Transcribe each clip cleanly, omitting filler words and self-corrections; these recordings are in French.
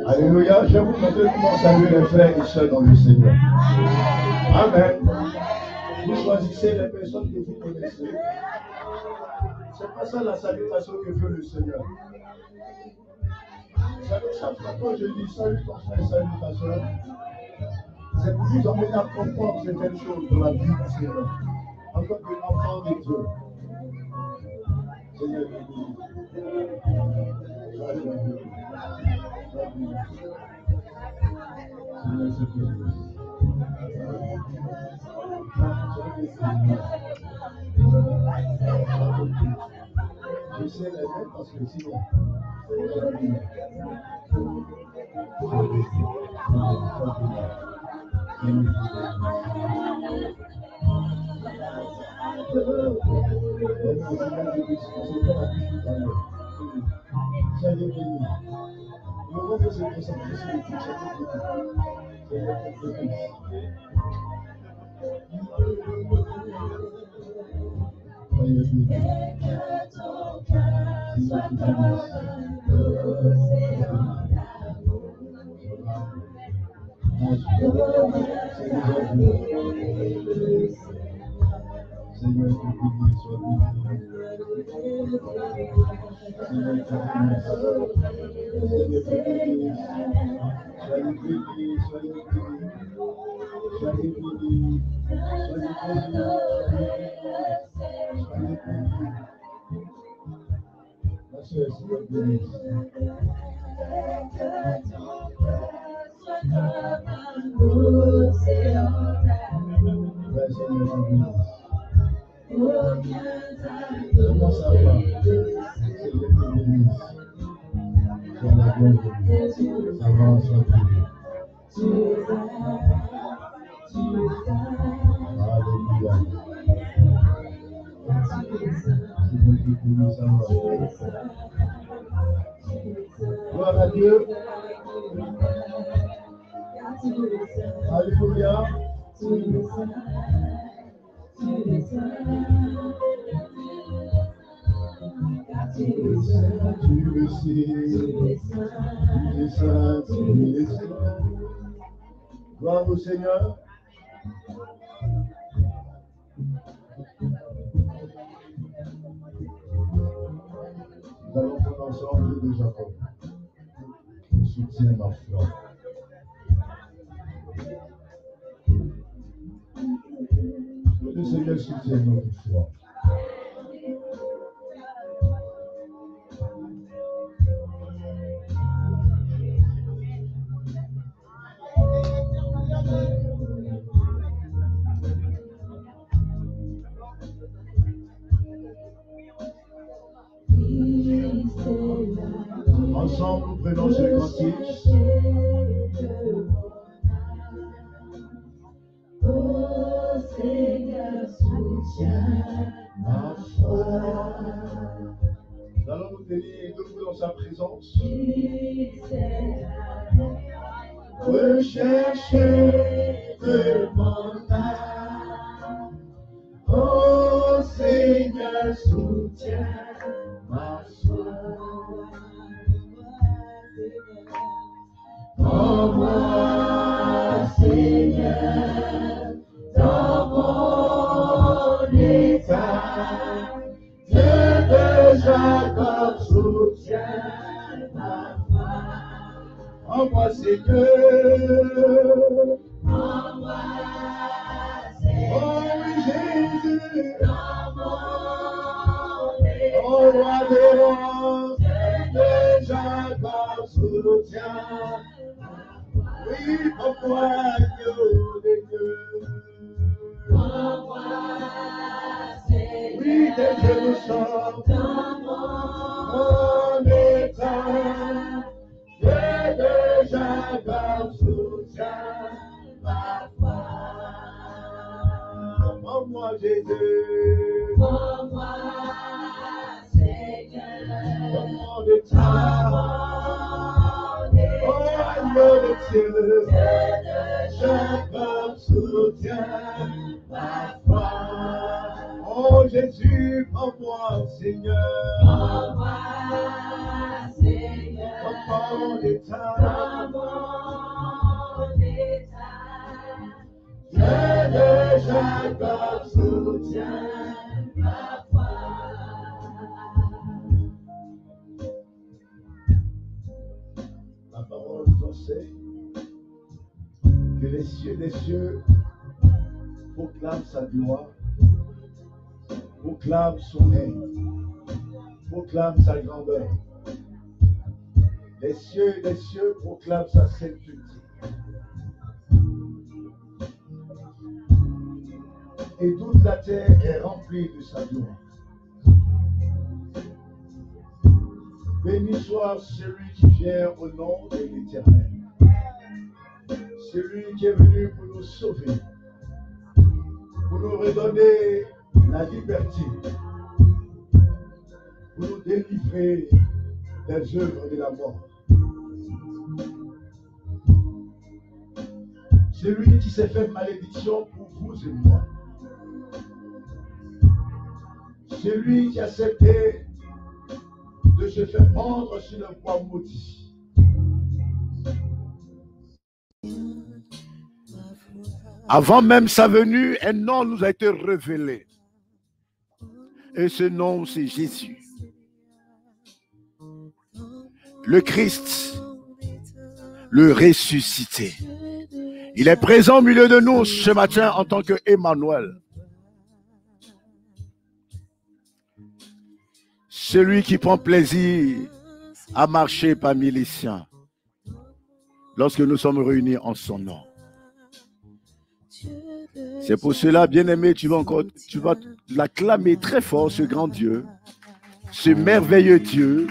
Alléluia, je vais vous montrer comment saluer les frères et sœurs dans le Seigneur. Amen. Vous choisissez les personnes que vous connaissez. C'est pas ça la salutation que veut le Seigneur. Vous savez, chaque fois que je dis salut ton frère, salut ta soeur, c'est pour vous amener à comprendre certaines choses dans la vie du Seigneur. En tant qu'enfant de Dieu. Seigneur, je sais les mettre parce que sinon. Soyez bénis. Nous devons se concentrer sur le prochain soyez bénis. Seigneur, que béni soit comment ça va? Gloire à Dieu. Alléluia. Tu le sais, tu es saint, tu es saint. Gloire au Seigneur. Nous allons prendre ensemble de Jacob. Soutiens ma foi. Que le Seigneur soutienne notre foi. Ensemble, nous prenons ce cantique. Oh Seigneur, soutiens ma foi. Nous allons nous tenir debout dans sa présence. Recherchez de mon âme. Oh Seigneur, soutiens ma foi. Prends-moi, Seigneur, dans mon état. Dieu de Jacob, soutiens ma foi. Prends-moi, Seigneur. Prends-moi, Seigneur, Oh oui, Jésus. dans mon état. Oh roi des rois. Dieu De Jacob, soutiens. Oui, pourquoi Dieu de Dieu. Prends-moi, Seigneur, Oui, de Dieu nous sommes. dans Mon état. Dieu de Jacob, soutiens ma foi. Prends-moi Jésus, Prends-moi, Seigneur. prends-moi de ta oh, agneau de Dieu, Jacob soutient ma foi. Oh Jésus, prends-moi, Seigneur. Prends-moi, Seigneur. Prends mon état. Dans mon état. Dieu de Jacob soutient Ma foi. La parole nous enseigne que les cieux des cieux proclament sa gloire, proclament son règne, proclament sa grandeur. Les cieux des cieux proclament sa sainteté. Et toute la terre est remplie de sa gloire. Béni soit celui qui vient au nom de l'Éternel. Celui qui est venu pour nous sauver, pour nous redonner la liberté, pour nous délivrer des œuvres de la mort. Celui qui s'est fait malédiction pour vous et moi. Celui qui a accepté de se faire prendre sur le bois maudit. Avant même sa venue, un nom nous a été révélé. Et ce nom, c'est Jésus. Le Christ, le ressuscité. Il est présent au milieu de nous ce matin en tant que Emmanuel. Celui qui prend plaisir à marcher parmi les siens lorsque nous sommes réunis en son nom. C'est pour cela, bien-aimé, tu vas l'acclamer très fort, ce grand Dieu, ce merveilleux Dieu.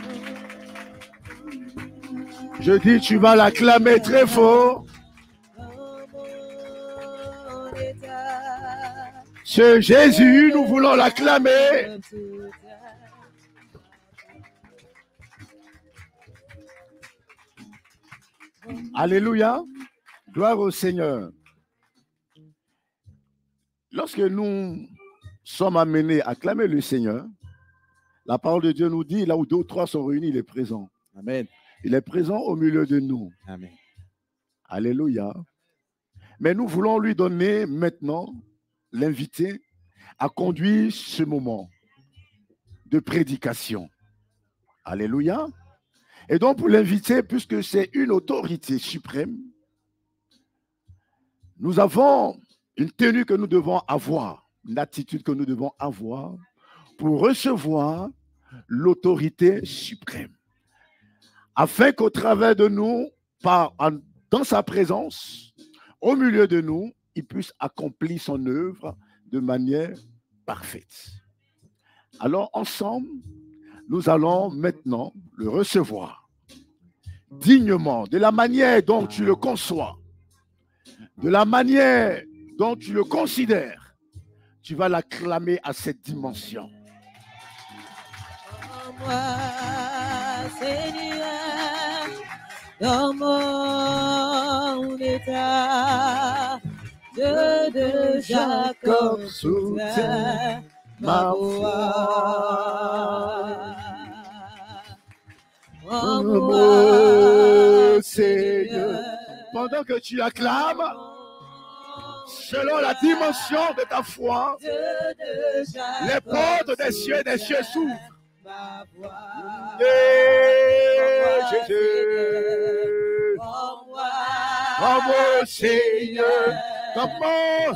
Je dis, tu vas l'acclamer très fort. Ce Jésus, nous voulons l'acclamer. Alléluia. Gloire au Seigneur. Lorsque nous sommes amenés à acclamer le Seigneur, la parole de Dieu nous dit, là où 2 ou 3 sont réunis, il est présent. Amen. Il est présent au milieu de nous. Amen. Alléluia. Mais nous voulons lui donner maintenant, l'inviter à conduire ce moment de prédication. Alléluia. Et donc pour l'inviter, puisque c'est une autorité suprême, nous avons une tenue que nous devons avoir, une attitude que nous devons avoir pour recevoir l'autorité suprême. Afin qu'au travers de nous, dans sa présence, au milieu de nous, il puisse accomplir son œuvre de manière parfaite. Alors ensemble, nous allons maintenant le recevoir dignement, de la manière dont tu le conçois, de la manière dont tu le considères. Tu vas l'acclamer à cette dimension. Seigneur, dans mon état, Dieu de Jacob soutient ma foi. Oh, Seigneur, pendant que tu acclames, selon la dimension de ta foi, les portes des cieux s'ouvrent. Jésus, oh mon Seigneur, dans mon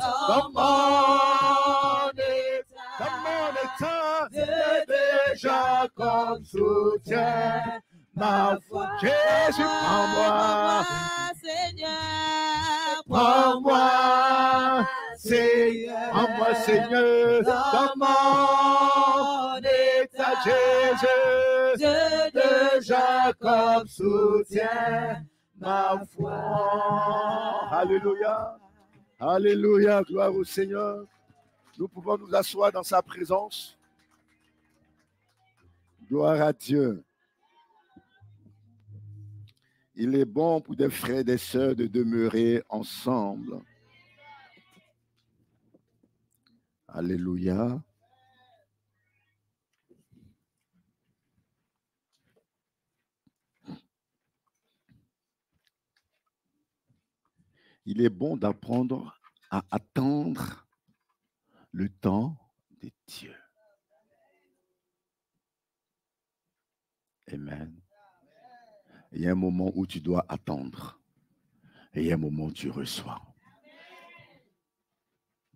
état, de Jacob soutient ma foi. Jésus, prends-moi, Seigneur, prends-moi, Seigneur, prends-moi, Seigneur, dans mon état, Jésus, de Jacob soutient ma foi. Alléluia. Alléluia, gloire au Seigneur. Nous pouvons nous asseoir dans sa présence. Gloire à Dieu. Il est bon pour des frères et des sœurs de demeurer ensemble. Alléluia. Il est bon d'apprendre à attendre le temps de Dieu. Amen. Il y a un moment où tu dois attendre. Et il y a un moment où tu reçois.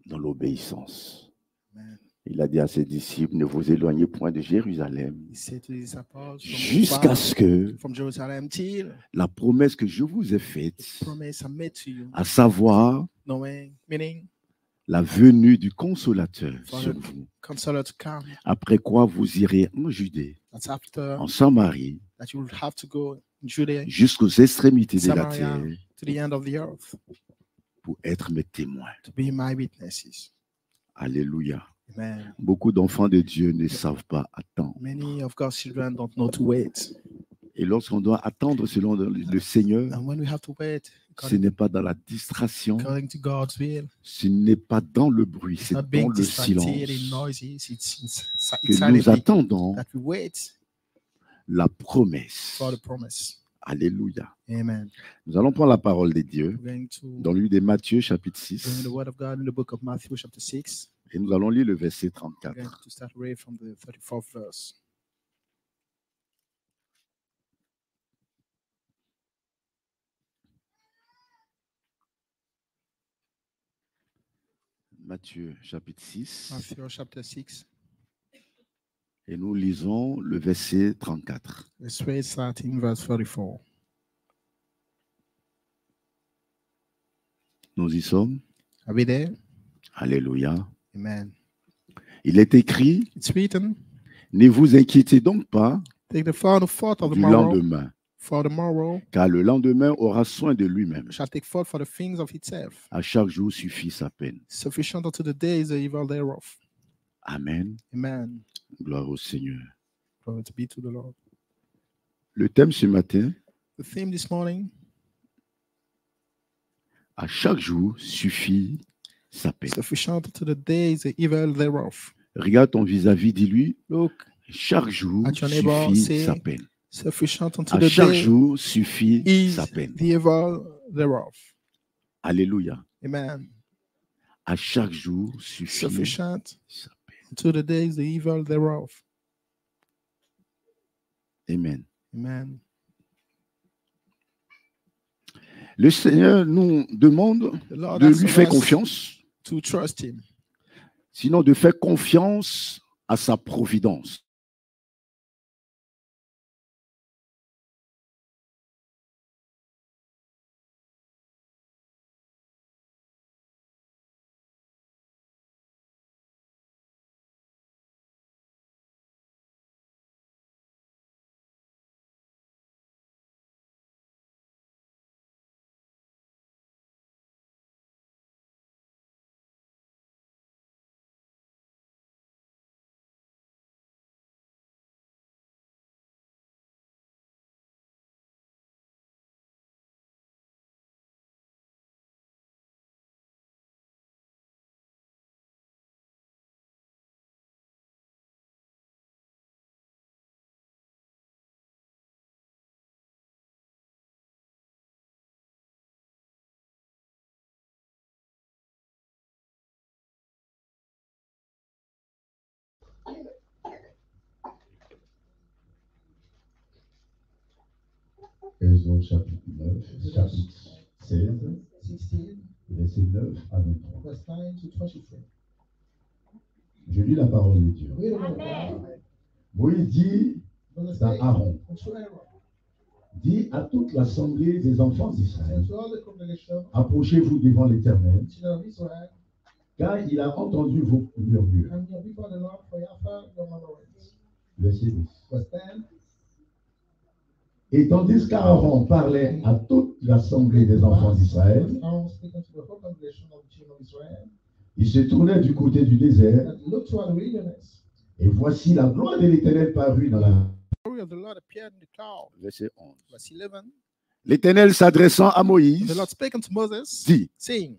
Dans l'obéissance. Amen. Il a dit à ses disciples, ne vous éloignez point de Jérusalem jusqu'à ce que la promesse que je vous ai faite, à savoir la venue du Consolateur sur vous, après quoi vous irez en Judée, en Samarie, jusqu'aux extrémités de la terre, pour être mes témoins. Alléluia. Amen. Beaucoup d'enfants de Dieu ne savent pas attendre. Many of God's children don't know to wait. Et lorsqu'on doit attendre selon le Seigneur, And when we have to wait, ce n'est pas dans la distraction, according to God's will, ce n'est pas dans le bruit, c'est not dans being le distracted silence in noises, it's que nous attendons that we wait la promesse. for the promise. Alléluia. Amen. Nous allons prendre la parole de Dieu We're going to dans le livre de Matthieu, chapitre bring 6, the word of God in the book of Matthew, chapter 6. et nous allons lire le verset We're going 34. to start reading from the 34th verse. Matthieu, chapitre 6, Matthew, chapter 6. et nous lisons le verset 34. Let's read starting verse 34. Nous y sommes. Are we there? Alléluia. Amen. Il est écrit, It's written, ne vous inquiétez donc pas take the thought of the du morrow, lendemain, for the morrow car le lendemain aura soin de lui-même. shall take thought for the things of itself. À chaque jour suffit sa peine. Sufficient unto the day is the evil thereof. Amen. Amen. Gloire au Seigneur. Glory to be to the Lord. Le thème ce matin, The theme this morning, à chaque jour suffit sa peine. sufficient unto the day is the evil thereof. Regarde ton vis-à-vis, dis-lui, Look, chaque jour at your neighbor, suffit say, sa peine. sufficient unto À the chaque day jour suffit is sa peine. the evil thereof. Alléluia. Amen. À chaque jour suffit Sufficient sa peine. unto the day is the evil thereof. Amen. Amen. Le Seigneur nous demande The Lord de asks lui faire us confiance, to trust him. sinon de faire confiance à sa providence. Exode chapitre 9, chapitre 16, verset 9 à 23. Je lis la parole de Dieu. Moïse dit à Aaron, dit à toute l'assemblée des enfants d'Israël, approchez-vous devant l'Éternel, car il a entendu vos murmures. Verset 10. Et tandis qu'Aaron parlait à toute l'assemblée des enfants d'Israël, Il se tournait du côté du désert, and looked toward the wilderness. et voici la gloire de l'Éternel parut dans la... The glory of the Lord appeared in the cloud. Verset 11. Verse 11. L'Éternel s'adressant à The Moïse Lord spake unto Moses, dit, saying,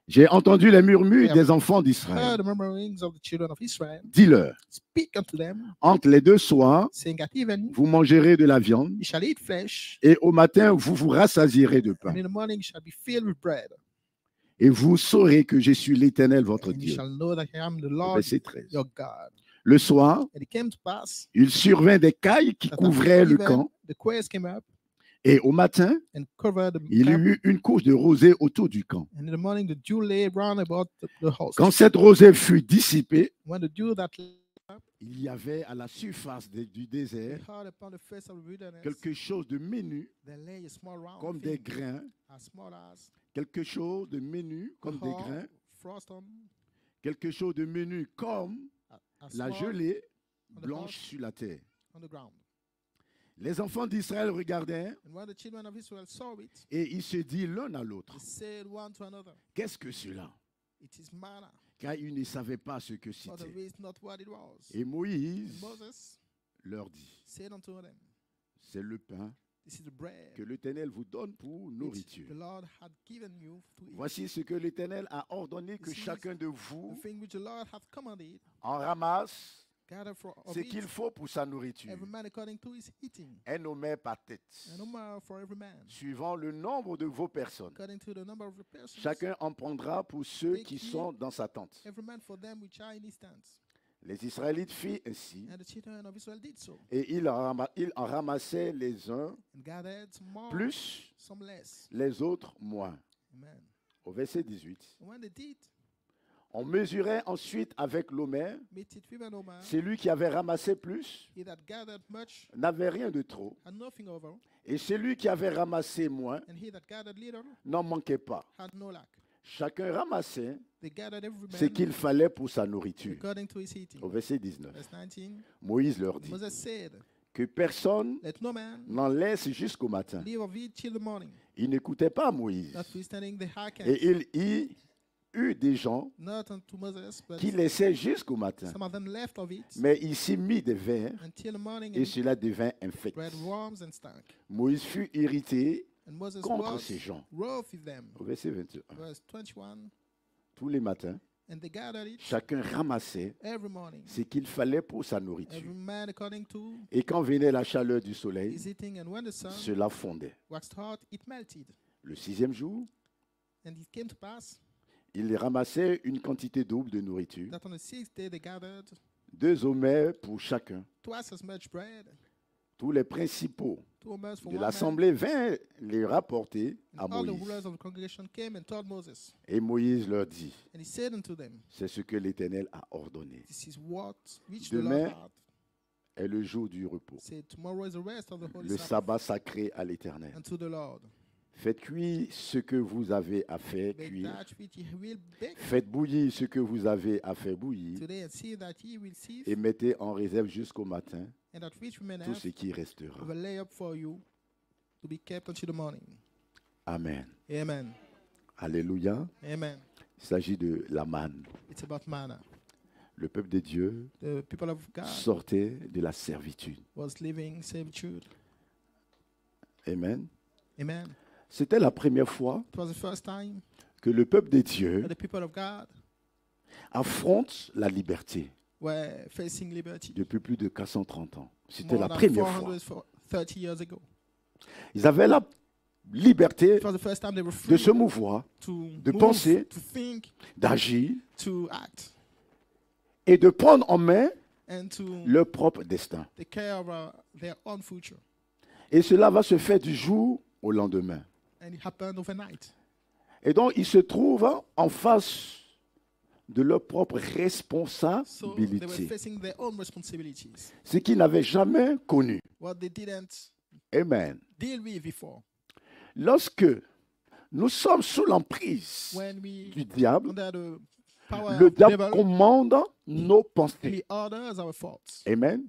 j'ai entendu les murmures des enfants d'Israël. heard the murmurings of the children of Israel. Dis-leur, Speak unto them, entre les deux soirs, saying, at even vous mangerez de la viande, ye shall eat flesh, et au matin, vous vous rassasierez de pain. and in the morning ye shall be filled with bread. Et vous saurez que je suis l'Éternel, votre And ye Dieu. shall know that I am the Lord Verset 13. your God. Le soir, And it came to pass il survint des cailles qui that couvraient le even camp, the quails came up et au matin, and covered the il y camp, eut une couche de rosée autour du camp. and in the morning the dew lay round about the house. Quand cette rosée fut dissipée, When the dew that lay up, il y avait à la surface du désert hard upon the face of the wilderness, quelque chose de menu, there lay a small round comme thing, des grains, as small as quelque chose de menu, comme des the grains, frost on, quelque chose de menu, comme as la small gelée on the blanche house. sur la terre. on the ground. Les enfants d'Israël regardèrent And when the children of Israel saw it, et ils se dirent l'un à l'autre, they said one to another, qu'est-ce que cela? it is manna, Car ils ne savaient pas ce que for they c'était. wist not what it was. Et And Moïse Moses leur dit, said unto them, c'est le pain this is the bread que l'Éternel vous donne pour which nourriture. the Lord had given you to eat. Voici ce que l'Éternel a ordonné que This is chacun de The vous thing which the Lord hath commanded, en ramasse gather of ce it, qu'il faut pour sa nourriture, every man according to his eating, un nommé par tête, and no more for every man, suivant le nombre de vos personnes. according to the number of the persons, Chacun en prendra pour ceux qui sont dans sa tente. every man for them which are in his tents. Les Israélites firent ainsi, And the children of Israel did so, et ils en ramassaient les uns and gathered some more, plus, some less. les autres moins. Amen. Au verset 18. And when they did, On mesurait ensuite avec l'homère. meet it with an omer, Celui qui avait ramassé plus he that gathered much n'avait rien de trop, had nothing over, et celui qui avait ramassé moins and he that gathered little n'en manquait pas. had no lack. Chacun ramassait They gathered every ce man qu'il fallait pour sa nourriture. according to his eating. Au verset 19. Verse 19, Moïse leur dit Moses said, que personne let no man n'en laisse jusqu'au matin. leave of it till the morning. Il n'écoutait pas Moïse. Notwithstanding the hearkened Et il y eut des gens not unto Moses, but qui laissaient jusqu'au matin. some of them left of it Mais il s'y mit des vers until the morning, et and cela devint infect. bread worms and stank. Moïse fut irrité And Moses contre was ces gens. wroth with them. Au verset 21. Verse 21, Tous les matins, and they gathered it chacun ramassait every morning, ce qu'il fallait pour sa nourriture. every man according to Et quand venait la chaleur du soleil, his eating, and when the sun cela fondait. waxed hot, it melted. Le 6e jour, And it came to pass il ramassait une quantité double de nourriture, that on the sixth day they gathered 2 homères pour chacun. twice as much bread, Tous les principaux 2 homers for de one man. l'assemblée vinrent les rapporter à And all the Moïse. rulers of the congregation came and told Moses. Et Moïse leur dit, And he said unto them, c'est ce que l'Éternel a ordonné. this is what which the Demain, Lord had est le jour du repos, said, tomorrow is the rest of the holy le Sabbath sabbat sacré à l'Éternel. unto the Lord. Faites cuire ce que vous avez à faire Bake cuire. that which ye will bake Faites bouillir ce que vous avez à faire bouillir. today, and see that ye will sieve, Et mettez en réserve jusqu'au matin and that which we may tout have ce qui restera. we will lay up for you to be kept until the morning. Amen. Amen. Alléluia. Amen. Il s'agit de la manne. It's about manna. Le peuple de Dieu The people of God sortait de la servitude. was living servitude. Amen. Amen. C'était la première fois It was the first time que le peuple de Dieu that the people of God affronte la liberté were facing liberty. depuis plus de 430 ans. C'était la More than première fois. 430 years ago. Ils avaient la liberté It was the first time they were de free se mouvoir, to de move, penser, to think, d'agir to act, et de prendre en main and to leur propre destin. take care of their own future. Et cela va se faire du jour au lendemain. And it happened overnight. Et donc, ils se trouvent en face de leur propre So they were responsabilité, facing their own responsibilities, ce qu'ils n'avaient jamais connu. what they didn't Amen. deal with before. Lorsque nous sommes sous l'emprise When we du diable, under the power le of the diable devil, commande nos pensées. he orders our thoughts. Amen.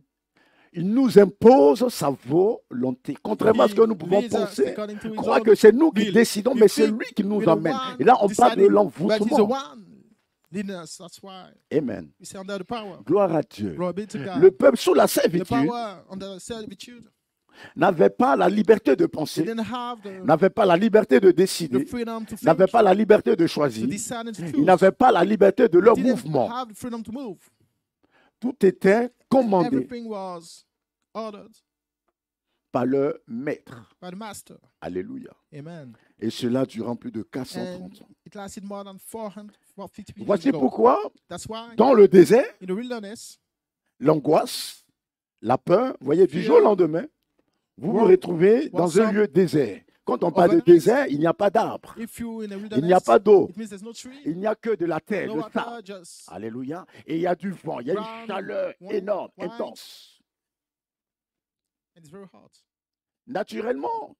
Il nous impose sa volonté. Contrairement à ce que nous pouvons He leads us penser, according to his croire own que c'est nous qui will. décidons, We mais c'est think lui qui nous we're the emmène. one Et là, on parle de deciding, but he's the l'envoûtement. one leading us. That's why Amen. we say under the power. Gloire à Dieu. Glory be to God. Le peuple sous la The servitude power under servitude. n'avait pas la liberté de They penser, didn't have n'avait pas la liberté de the décider, freedom to n'avait think, pas la liberté de to choisir, decide and to ils choose. n'avaient pas la liberté de leur They didn't mouvement. have the freedom to move. Tout était commandé Everything was ordered par leur maître. by the master. Alléluia. Amen. Et cela durant plus de And 430 ans. it lasted more than 450 years Voici ago. pourquoi, That's why dans le désert, in the wilderness, l'angoisse, la peur, vous voyez, du jour au lendemain, vous vous retrouvez dans un lieu désert. Quand on parle de désert, il n'y a pas d'arbre, if you're in a il n'y a wilderness, pas d'eau, it means there's no tree, il n'y a que de la terre, no le water, sable. just Alléluia. Et il y a du vent, il y a une ground, chaleur wind, énorme, wind. intense. and it's very hot. Naturellement,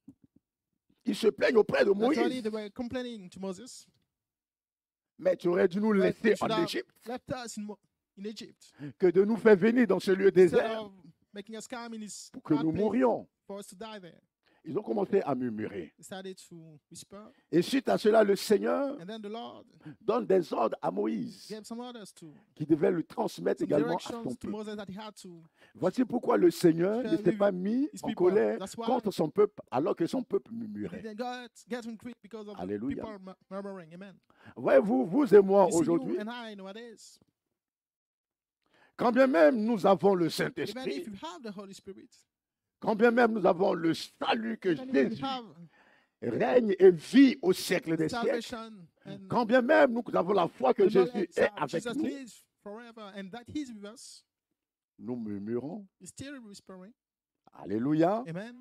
ils se plaignent auprès de Naturally, Moïse. they were complaining to Moses, Mais tu aurais dû nous but laisser you should en have Égypte left us in Egypt que de nous faire venir dans ce lieu instead désert of making us come in this pour que hard nous place mourions. for us to die there. Ils ont commencé à murmurer. They started to whisper, Et suite à cela, le Seigneur and then the Lord donne des ordres à Moïse gave some orders to, qui devait le transmettre some également à son directions to peuple. Moses that he had to. Voici pourquoi le Seigneur ne s'est pas mis His en people. colère That's why contre son peuple alors que son peuple He murmurait. didn't get angry because of the Alléluia. people murmuring. Amen. Voyez-vous, vous et moi You see, aujourd'hui, you and I nowadays, quand bien même nous avons le even Saint-Esprit, if you have the Holy Spirit, quand bien même nous avons le salut que even if you Jésus have règne et vit au siècle des siècles, salvation and quand bien même nous avons la foi que the Jésus knowledge est that avec Jesus nous, lives forever and that He's with us, nous murmurons. He's still whispering. Alléluia. Amen.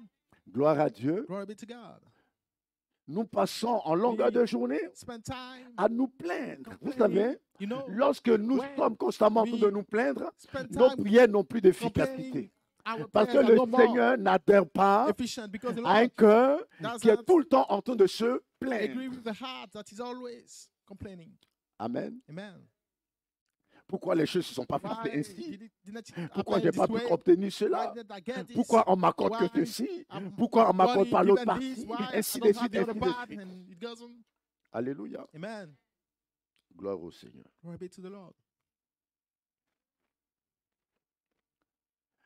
Gloire à Dieu. Glory be to God. Nous passons en longueur de journée Spend time, à nous plaindre. Vous complaining. savez, You know, lorsque nous when sommes constamment en train de we nous plaindre, spend nos time prières n'ont plus complaining. d'efficacité. Our Parce que prayers are le no more Seigneur n'adhère pas efficient because the à un Lord cœur does qui est not tout le temps en train de se agree plaindre. with the heart that is always complaining. Amen. Amen. Pourquoi les choses ne se sont pas Why passées ainsi? did it Pourquoi happen je n'ai this pas pu way? obtenir Why cela? did I get this? Pourquoi on m'accorde que Why ceci? I'm Pourquoi on ne m'accorde pas only l'autre given this? partie? Why Ainsi I de don't suite, have the other ainsi de part? suite. And it goes on. Alléluia. Amen. Gloire au Seigneur. Glory be to the Lord.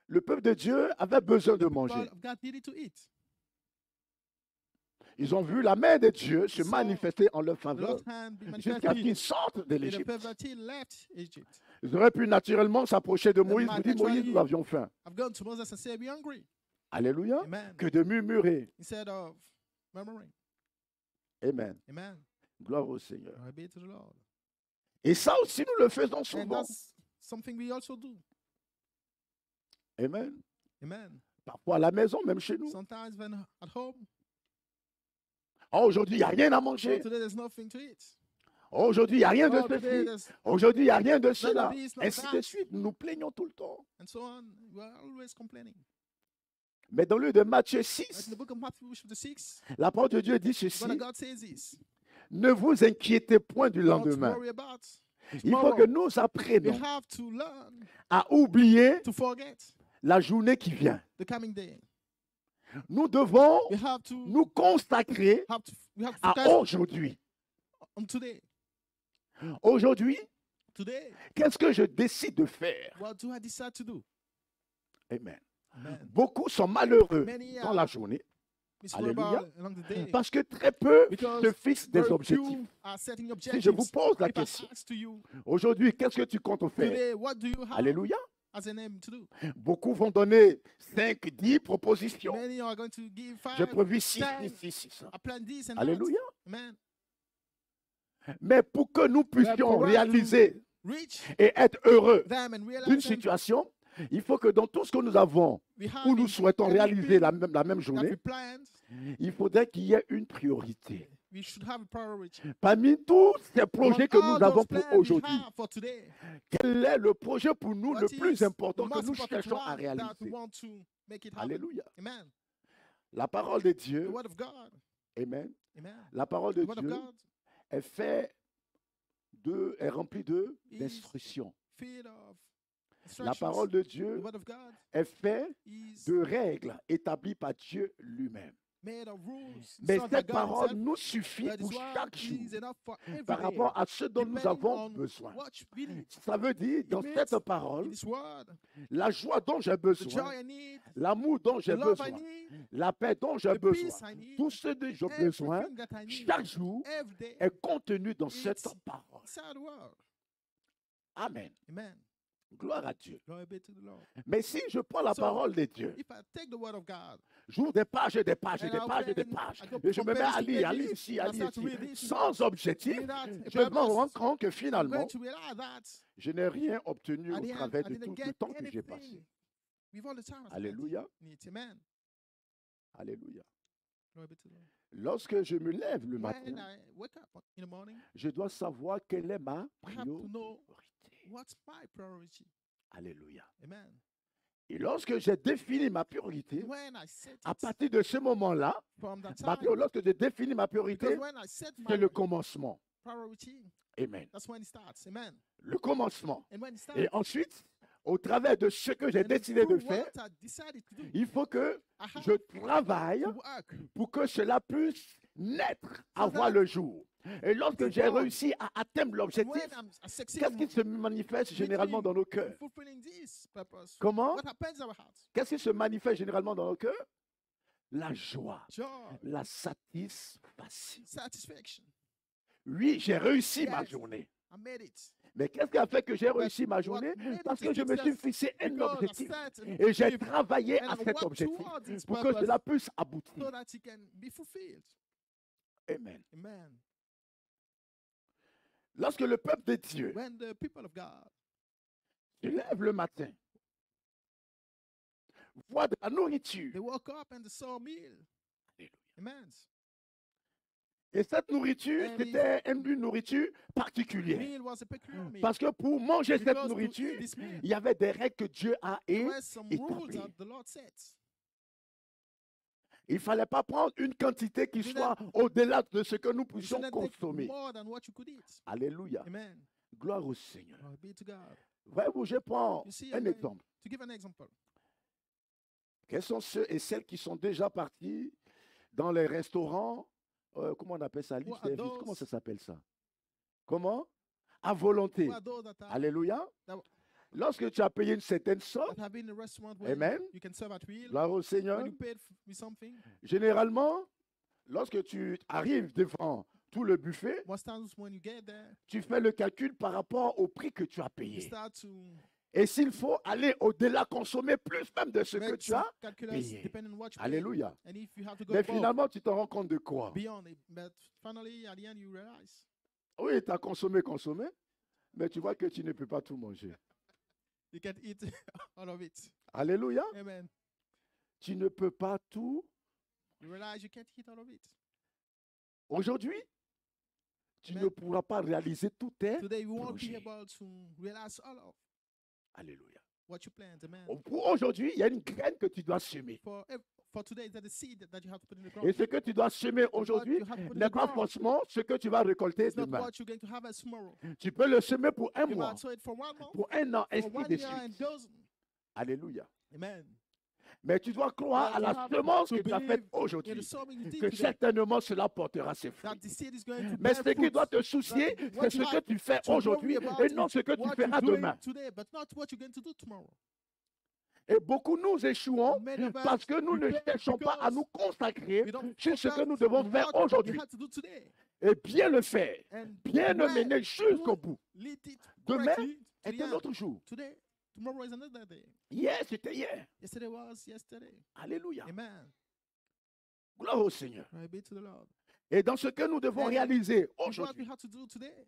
Le peuple de Dieu avait besoin de The people manger. of God needed to eat. Ils ont vu la main de Dieu se saw manifester en leur The faveur Lord's hand be jusqu'à ce manifested qu'ils sortent de in the l'Égypte. poverty left Egypt. Ils auraient pu naturellement s'approcher de Moïse might et dire, Moïse, naturally- nous avions faim. I've gone to Moses and said, "We're hungry." Alléluia. Amen. Que de murmurer. Instead of murmuring. Amen. Amen. Gloire au Seigneur. Glory be to the Lord. Et ça aussi, nous le faisons And souvent. that's something we also do. Amen. Amen. Parfois à la maison, même chez nous. Sometimes when at home, Oh, aujourd'hui, il n'y a rien à oh, manger. today there's nothing to eat. Oh, aujourd'hui, il n'y a rien de Oh, today ceci. there's Aujourd'hui, il n'y a rien de none cela. of this, none of Ainsi de that, suite. Nous nous plaignons tout le temps. and so on. We're always complaining. Mais dans le livre de Matthieu But 6, in the book of Matthew, chapter 6, la parole de Dieu dit ceci. what God says is, Ne vous inquiétez point du don't lendemain. worry about Il faut que tomorrow. nous We apprenions have to learn à oublier to forget la journée qui vient. the coming day. Nous devons We have to nous consacrer we have to à focus aujourd'hui. on today. Aujourd'hui, Today, qu'est-ce que je décide de faire? what do I decide to do? Amen. Amen. Beaucoup sont malheureux Many dans are la journée miserable Alléluia. along the day. parce que très peu Because se fixent des Very objectifs. few are setting Si objectives. je vous pose la If I question, ask to you aujourd'hui, qu'est-ce que tu comptes faire? today, what do you have Alléluia. as an aim to do? Beaucoup vont donner 5, 10 propositions. Many are going to give J'ai 5. prévu 6, 10. 6, 6, 6. I plan this and Alléluia. that. Amen. Mais pour que nous puissions for us réaliser Reach et être heureux them and d'une realize them. situation, il faut que dans tout ce que nous avons, We have où nous in souhaitons everything réaliser la même that journée, we planned. il faudrait qu'il y ait une priorité. We should have a priority. Parmi tous ces projets que Among nous all avons those pour plans we aujourd'hui, have for today, quel est le projet pour nous what le is plus the important que most nous important cherchons à one that we réaliser? want to make it happen? Alléluia. Amen. La parole de The Dieu, word of God. amen, Amen. la parole de The word of Dieu God est remplie is d'instructions. filled of La instructions. parole de The Dieu word of God est faite is de règles établies par Dieu lui-même. made of rules. Mais It's not by cette God parole himself, nous suffit but pour His word chaque is jour enough for every par day, rapport à ce dont nous depending avons on besoin. what we need. Ça veut dire, dans means cette In parole, His word, la joie dont j'ai the besoin, joy I need, l'amour dont the j'ai love I besoin, need, la paix dont j'ai the besoin, peace I need, tout ce dont j'ai besoin, everything that I need, chaque jour, every day, est contenu dans cette it's parole. inside the word. Amen. Amen. Gloire à Dieu. Glory be to the Lord. Mais si je prends la So, parole de Dieu, If I take the word of God, j'ouvre des pages et des pages et and des I pages et des open, pages, I go et je from me mets pages à to lire, à pages, lire ici, à and I lire start to ici, read this, sans objectif, read that, a je me purpose, rends compte que I'm finalement, going to realize that je n'ai rien obtenu at au the end, travers I de didn't tout le get temps que j'ai passé. anything with all the time I spent Alléluia. in it. Amen. Alléluia. Glory be to the Lord. Lorsque je me lève le When matin, I wake up in the morning, je dois savoir quelle est ma I have to know priorité. what's my priority. Alléluia. Amen. Et lorsque j'ai défini ma priorité, When I set à it partir de ce moment-là, from that lorsque j'ai défini ma because priorité, when I set c'est le my commencement. priority, Amen. that's when it starts. Amen. Le commencement. And when it starts, Et ensuite, au travers de ce que j'ai and then décidé de through faire, what I decided to do, il faut que I have je travaille to work. pour que cela puisse naître, avoir that le jour. Et lorsque it is j'ai born. réussi à atteindre l'objectif, When I succeed qu'est-ce qui se manifeste généralement dans nos cœurs? fulfilling this purpose, Comment? what happens in our hearts? Qu'est-ce qui se manifeste généralement dans nos cœurs? La joie, Joy, la satisfaction. satisfaction. Oui, j'ai réussi ma Yes. journée. I made it. Mais qu'est-ce qui a fait que j'ai But réussi ma what journée? made it Parce is que je me suis success fixé un because I objectif. set an Et j'ai objective travaillé and à I cet work objectif towards its pour que purpose cela puisse aboutir. so that it can be fulfilled. Amen. Amen. Lorsque le peuple de Dieu When the people of God se lève le matin, voit de la nourriture, they woke up and they saw a meal. Alléluia. Amen. Et cette nourriture, And c'était une nourriture particulière. Meal was a peculiar meal. Parce que pour manger cette Because to nourriture, eat this meal, il y avait des règles que Dieu a there were some rules établies. that the Lord set. Il ne fallait pas prendre une quantité qui You soit au-delà de ce que nous You puissions shouldn't take consommer. more than what you could eat. Alléluia. Amen. Gloire au Seigneur. Glory be to God. Voyez-vous, je prends You see, un amen. exemple. To give an example, Quels sont ceux et celles qui sont déjà partis dans les restaurants, comment on appelle ça, libre Who are service, those? comment ça s'appelle ça? Comment? À volonté. who are those that, are, Alléluia. that, Lorsque tu as payé une certaine somme, that have been in a restaurant where Amen. you can serve at will, gloire au Seigneur, when you paid with something, généralement, lorsque tu arrives devant tout le buffet, most times when you get there, tu fais le calcul par rapport au prix que tu as you payé. start to Et s'il faut aller au-delà, consommer plus même de ce que make tu as, some calculus payé. depending on what you pay. Alléluia. And if you have to go Mais above, finalement, tu te rends compte de quoi? beyond it, but finally at the end you realize Oui, tu as consommé, mais tu vois que tu ne peux pas tout manger. you can't eat all of it. Alléluia. Amen. Tu ne peux pas tout. You realize you can't eat all of it. Aujourd'hui, tu Amen. ne pourras pas réaliser tout tes Today you won't be projets. able to realize all of Alléluia. what you planned. Amen. Pour aujourd'hui, il y a une graine que tu dois semer. For today, there's a seed that you have to put in the ground. Et ce que tu dois semer aujourd'hui you have to put in n'est the pas ground forcément ce que tu vas récolter It's not demain. what you're going to harvest tomorrow. Tu peux le semer pour un You mois, might sow it for 1 month, pour un an, for ainsi 1 de year, and suite. dozen. Alléluia. Amen. Mais tu dois croire à But la you have semence to que tu as believe faite in the aujourd'hui, sowing you did que today, certainement cela portera ses fruits. that the seed is going to Mais bear ce qui fruit. doit te soucier, That c'est what ce you que have tu fais to worry aujourd'hui about et non is ce que tu what feras you're doing demain. today, but not what you're going to do tomorrow. Et beaucoup nous échouons Many of us, parce que nous ne fail cherchons pas à because nous consacrer we don't sur ce focus que nous devons on faire what we aujourd'hui have to do today et bien le faire, and bien le well, mener jusqu'au well, bout. lead it Demain correctly to est the un end. autre jour. Today, tomorrow is another day. Hier, c'était hier. Yesterday was yesterday. Alléluia. Amen. Gloire au Seigneur. Glory be to the Lord. Et dans ce que nous devons And réaliser And what we aujourd'hui, have to do today,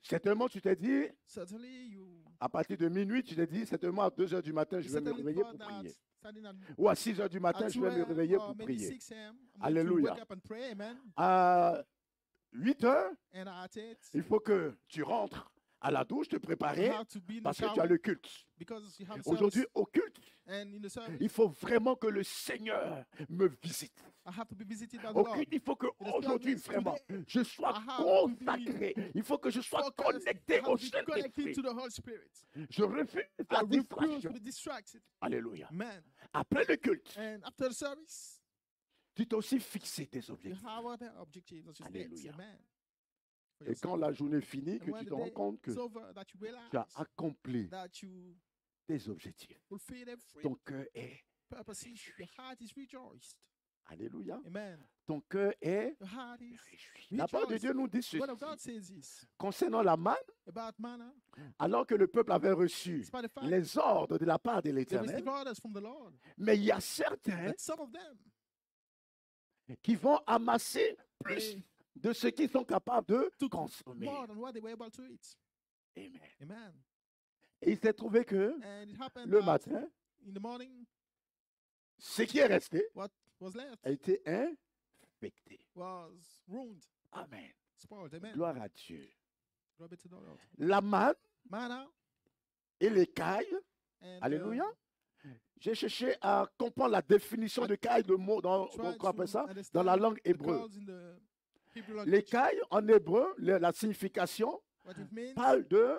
certainement tu t'es dit, certainly you à partir de minuit, tu t'es dit, certainement à 2 heures du matin, je vais me certainly réveiller thought pour that prier. starting Ou à 6 heures du matin, at je 2 vais me a.m. réveiller or pour maybe prier. 6 a.m. I'm going to Alléluia. wake up and pray, amen. À 8 heures, And at it, il faut que tu rentres à la douche, te You préparer have to be in the parce que tu as shower le culte. because you have Aujourd'hui, service. au culte, And in the service, il faut vraiment que le Seigneur me visite. I have to be visited by the Au Lord. culte, il faut que It is aujourd'hui, service vraiment, today. je sois I have to be consacré. Il faut que je sois Focus, connecté I have au to be connected Saint-Esprit. to the Holy Spirit. Je refuse I la refuse distraction. to be distracted. Alléluia. Man. Après le culte, And after the service, tu t'es aussi fixé tes you objectifs. have other objectives. That's just it. Alléluia. Amen. For Et quand yourself. la journée finit, And que when tu the te rends day compte que is over, that you realize tu as accompli that you tes objectifs. fulfilled every Ton cœur est purpose. Your heart is rejoiced. Alléluia. Amen. Ton cœur est Your heart is réjoui. La parole de Dieu nous dit The word of God ceci. says this Concernant la manne, about manna. alors que le peuple avait reçu Despite the fact les ordres de la part de they l'Éternel, received orders from the Lord, mais il y a certains but some of them qui vont amasser plus they de ce qu'ils sont capables de took consommer. more than what they were able to eat. Amen. Amen. Et il s'est trouvé que And it happened le that matin, in the morning, ce qui est resté what was left a été infecté. was ruined, Amen. spoiled. Amen. Gloire à Dieu. Glory be to the Lord. La manne Manna et l'écaille, and alléluia. J'ai cherché à comprendre la définition de caille de mot dans, try qu'on appelle to ça, understand dans la langue the hébreu. calls in the Hebrew language. L'écaille en hébreu, la signification What it means, parle de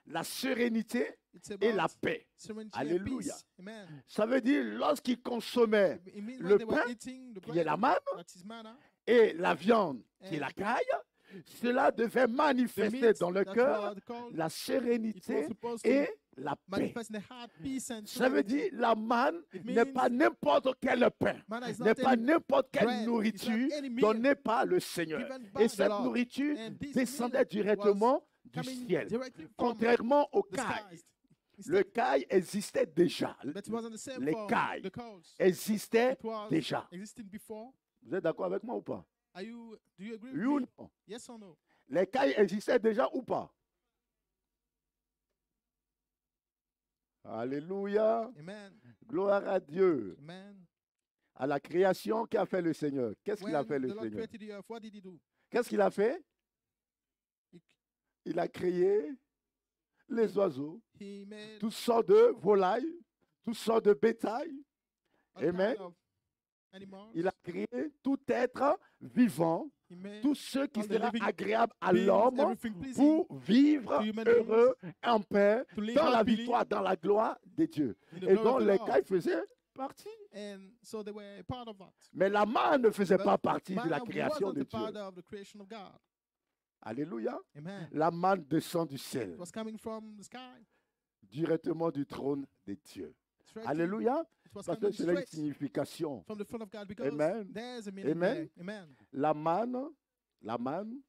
la sérénité it's et la about paix. serenity Alléluia. and peace. Amen. Ça veut dire lorsqu'ils consommaient It means le when they were pain, eating the qui est la bread, manne, that is manna, et la viande, qui est la caille, cela devait the manifester meat dans le that cœur was called, la it was sérénité supposed to et la paix. manifest in the heart, peace and Ça veut serenity. dire la manne It n'est means pas n'importe quel pain, manna is n'est not pas any n'importe quelle bread, nourriture it's not any meal donnée par le Seigneur. given by Et the cette Lord. nourriture And this descendait meal directement du coming ciel. directly from Contrairement au the caille, skies. le caille existait déjà. But it wasn't the same Les for cailles the cows. existaient It was déjà. existing before. Vous êtes d'accord avec moi ou pas? Do you agree Oui with ou me? non? Yes or no? Les cailles existaient déjà ou pas? Alléluia. Amen. Gloire à Dieu. Amen. À la création qu'a fait le Seigneur. Qu'est-ce qu'il a When fait the le Lord Seigneur? created the earth, what did he do? Qu'est-ce qu'il a fait? He, Il a créé les oiseaux, he made toutes sortes de volailles, toutes sortes de bétail. all Amen. kind of animals. Il a créé tout être vivant, He made tout ce qui all the sera living agréable à beings, l'homme everything pleasing pour vivre to human heureux, en paix, to live dans la happily victoire, dans la gloire de Dieu. in the Et glory donc of the les Lord. cailles faisaient partie. And so they were a part of that. Mais la manne ne faisait But pas partie de la manna création wasn't de a part Dieu. of the creation of God. Alléluia. Amen. La manne descend du ciel, It was coming from the sky. directement du trône de Dieu. Straight Alléluia. It was Parce que coming c'est une straight signification. from the throne of God because Amen. there's a meaning Amen. there. Amen. La manne,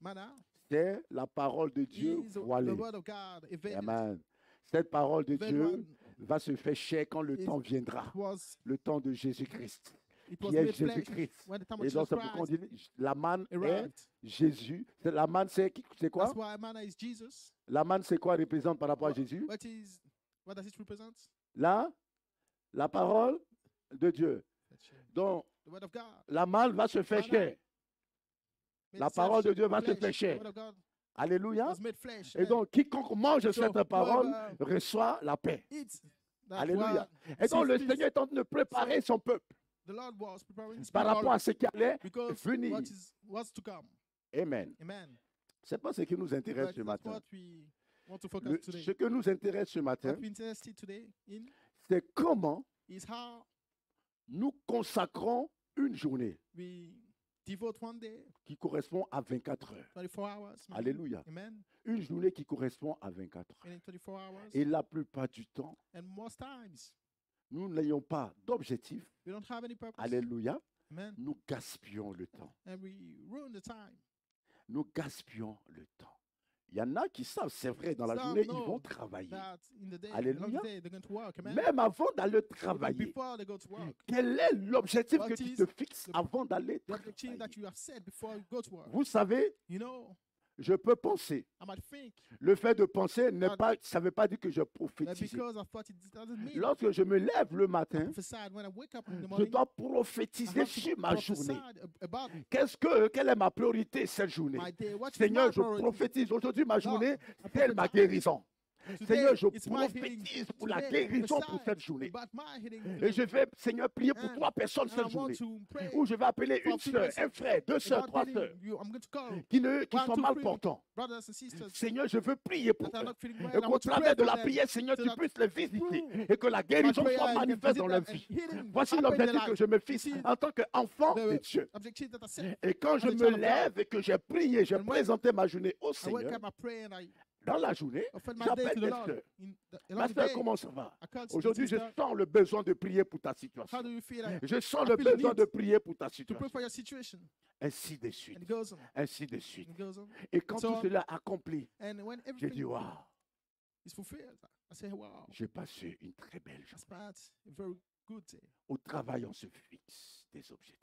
Manna c'est la parole de Dieu is the voilée. word of God. Evaded. Amen. Cette parole de Veiled Dieu one. va se faire chair quand le Is- temps viendra. It was Le temps de Jésus-Christ. it was Qui est made flesh Jésus-Christ. when the time Et of donc, Jesus c'est pourquoi on Christ dit la manne est arrived. Jésus. La manne, c'est quoi? That's why manna is Jesus. La manne, c'est quoi représente par rapport à Jésus? What does it represent? La parole de Dieu. Donc, The word of God. la manne va se faire Manna chair. Made La itself parole de Dieu va se flesh. faire The chair. word of God Alléluia. was made flesh. Et donc, quiconque mange So, cette parole whoever reçoit la paix. Eats that Alléluia. one. Et donc, le Sees Seigneur est en train de préparer son peuple The Lord was preparing his par rapport people à ce qui allait because venir. what's to come. Amen. Amen. Ce n'est pas ce qui nous intéresse But ce that's matin. what we want to focus today. Ce que nous intéresse ce matin, What we're interested today in c'est comment is how nous consacrons une journée we devote one day, qui correspond à 24 heures. 24 hours. maybe. Alléluia. Amen. Une journée qui correspond à 24 heures. In 24 hours. Et la plupart du temps, And most times, nous n'ayons pas d'objectif. we don't have any purpose. Alléluia. Amen. Nous gaspillons le temps. And we ruin the time. Nous gaspillons le temps. Il y en a qui savent, c'est vrai, dans la Some journée, ils know vont travailler. That in the day, Alléluia. along the day, they're going to work. Amen. Même avant d'aller Even travailler, before they go to work. quel est l'objectif What que tu is te fixes the- avant d'aller The objective that travailler? you have set before you go to work. Vous savez, You know, Je peux penser. I might think Le fait de penser n'est Ah. pas, ça ne veut pas dire que je that prophétise. because I thought it doesn't mean Lorsque je me lève le I matin, prophesied when I wake up in the je morning. dois I prophétiser have to sur ma journée. prophesy about Quelle est ma priorité cette journée? my day. What is Seigneur, my je priority? prophétise aujourd'hui ma journée, c'est prophesy. ma guérison. Today, Seigneur, je it's my healing. prophétise pour la Today, guérison prophesy pour cette journée. about my healing Et today. je vais, Seigneur, prier pour And- 3 personnes And I cette want journée. to pray Où je vais appeler for une two sœur, persons un frère, 2 sœurs, about 3 healing sœurs you. I'm going to call qui One, sont two, mal three. portants. brothers and sisters Seigneur, je veux prier pour that are eux. not feeling well. Et I qu'au want to travers pray de for la them. prière, Seigneur, so tu that puisses les visiter through et que la my guérison prayer, soit you can manifeste visit dans them leur and vie. healing Voici happen in their l'objectif que life. je me You fixe see, en tant qu'enfant de the Dieu. objective that I set. Et quand je as a me child of God, lève et que j'ai prié, j'ai And when présenté ma journée au I wake Seigneur, up, I pray, and I dans la journée, offer my day j'appelle to the des Lord. sœurs. Along Ma the sœur, day, comment ça va? I call Aujourd'hui, je sister, sens le besoin de prier pour ta how situation. do you feel like Je sens I le feel the besoin need de prier pour ta to pray situation. for your situation? Ainsi de suite. And it goes on. Ainsi de suite. And it goes on. Et quand So- tout cela accompli, And when j'ai dit, everything waouh, is fulfilled, I say, wow, j'ai passé une très belle that's journée. bad. A very good day. Au travail, on se fixe des objectifs.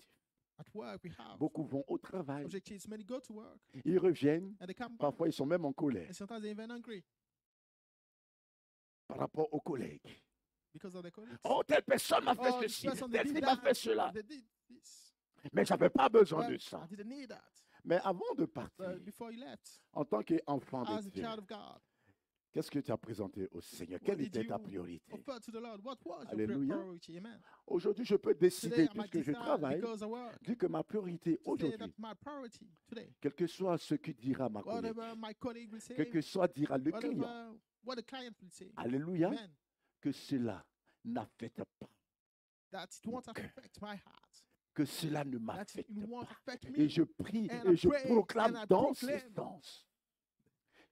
At work, we have Beaucoup vont au travail, objectives. Many go to work ils reviennent, and they come back. parfois ils sont même en colère And sometimes they're even angry par rapport aux collègues. because of their colleagues. Oh, telle personne m'a fait Oh, this ceci, person, they telle did ci m'a that. fait cela. They did this. Mais je n'avais pas besoin Well, de ça. I didn't need that. Mais avant de partir, But before you left, en tant qu'enfant as de a Dieu, child of God, qu'est-ce que tu as présenté au Seigneur? what Quelle did était ta you priorité? offer to the Lord? What was your Alléluia. priority? Amen. Aujourd'hui, je peux Today, décider, I might puisque je decide travaille, because I work. dire que ma priorité To say aujourd'hui, that my priority today, quel que soit ce que dira ma collègue, whatever my colleague will say, quel que soit dira le client, whatever what the client will say, alléluia, amen, que cela n'affecte pas, that it won't Okay. affect my heart, que cela ne that m'affecte it won't pas. affect Et me. je prie And et I je pray proclame and I dans ce proclaim sens.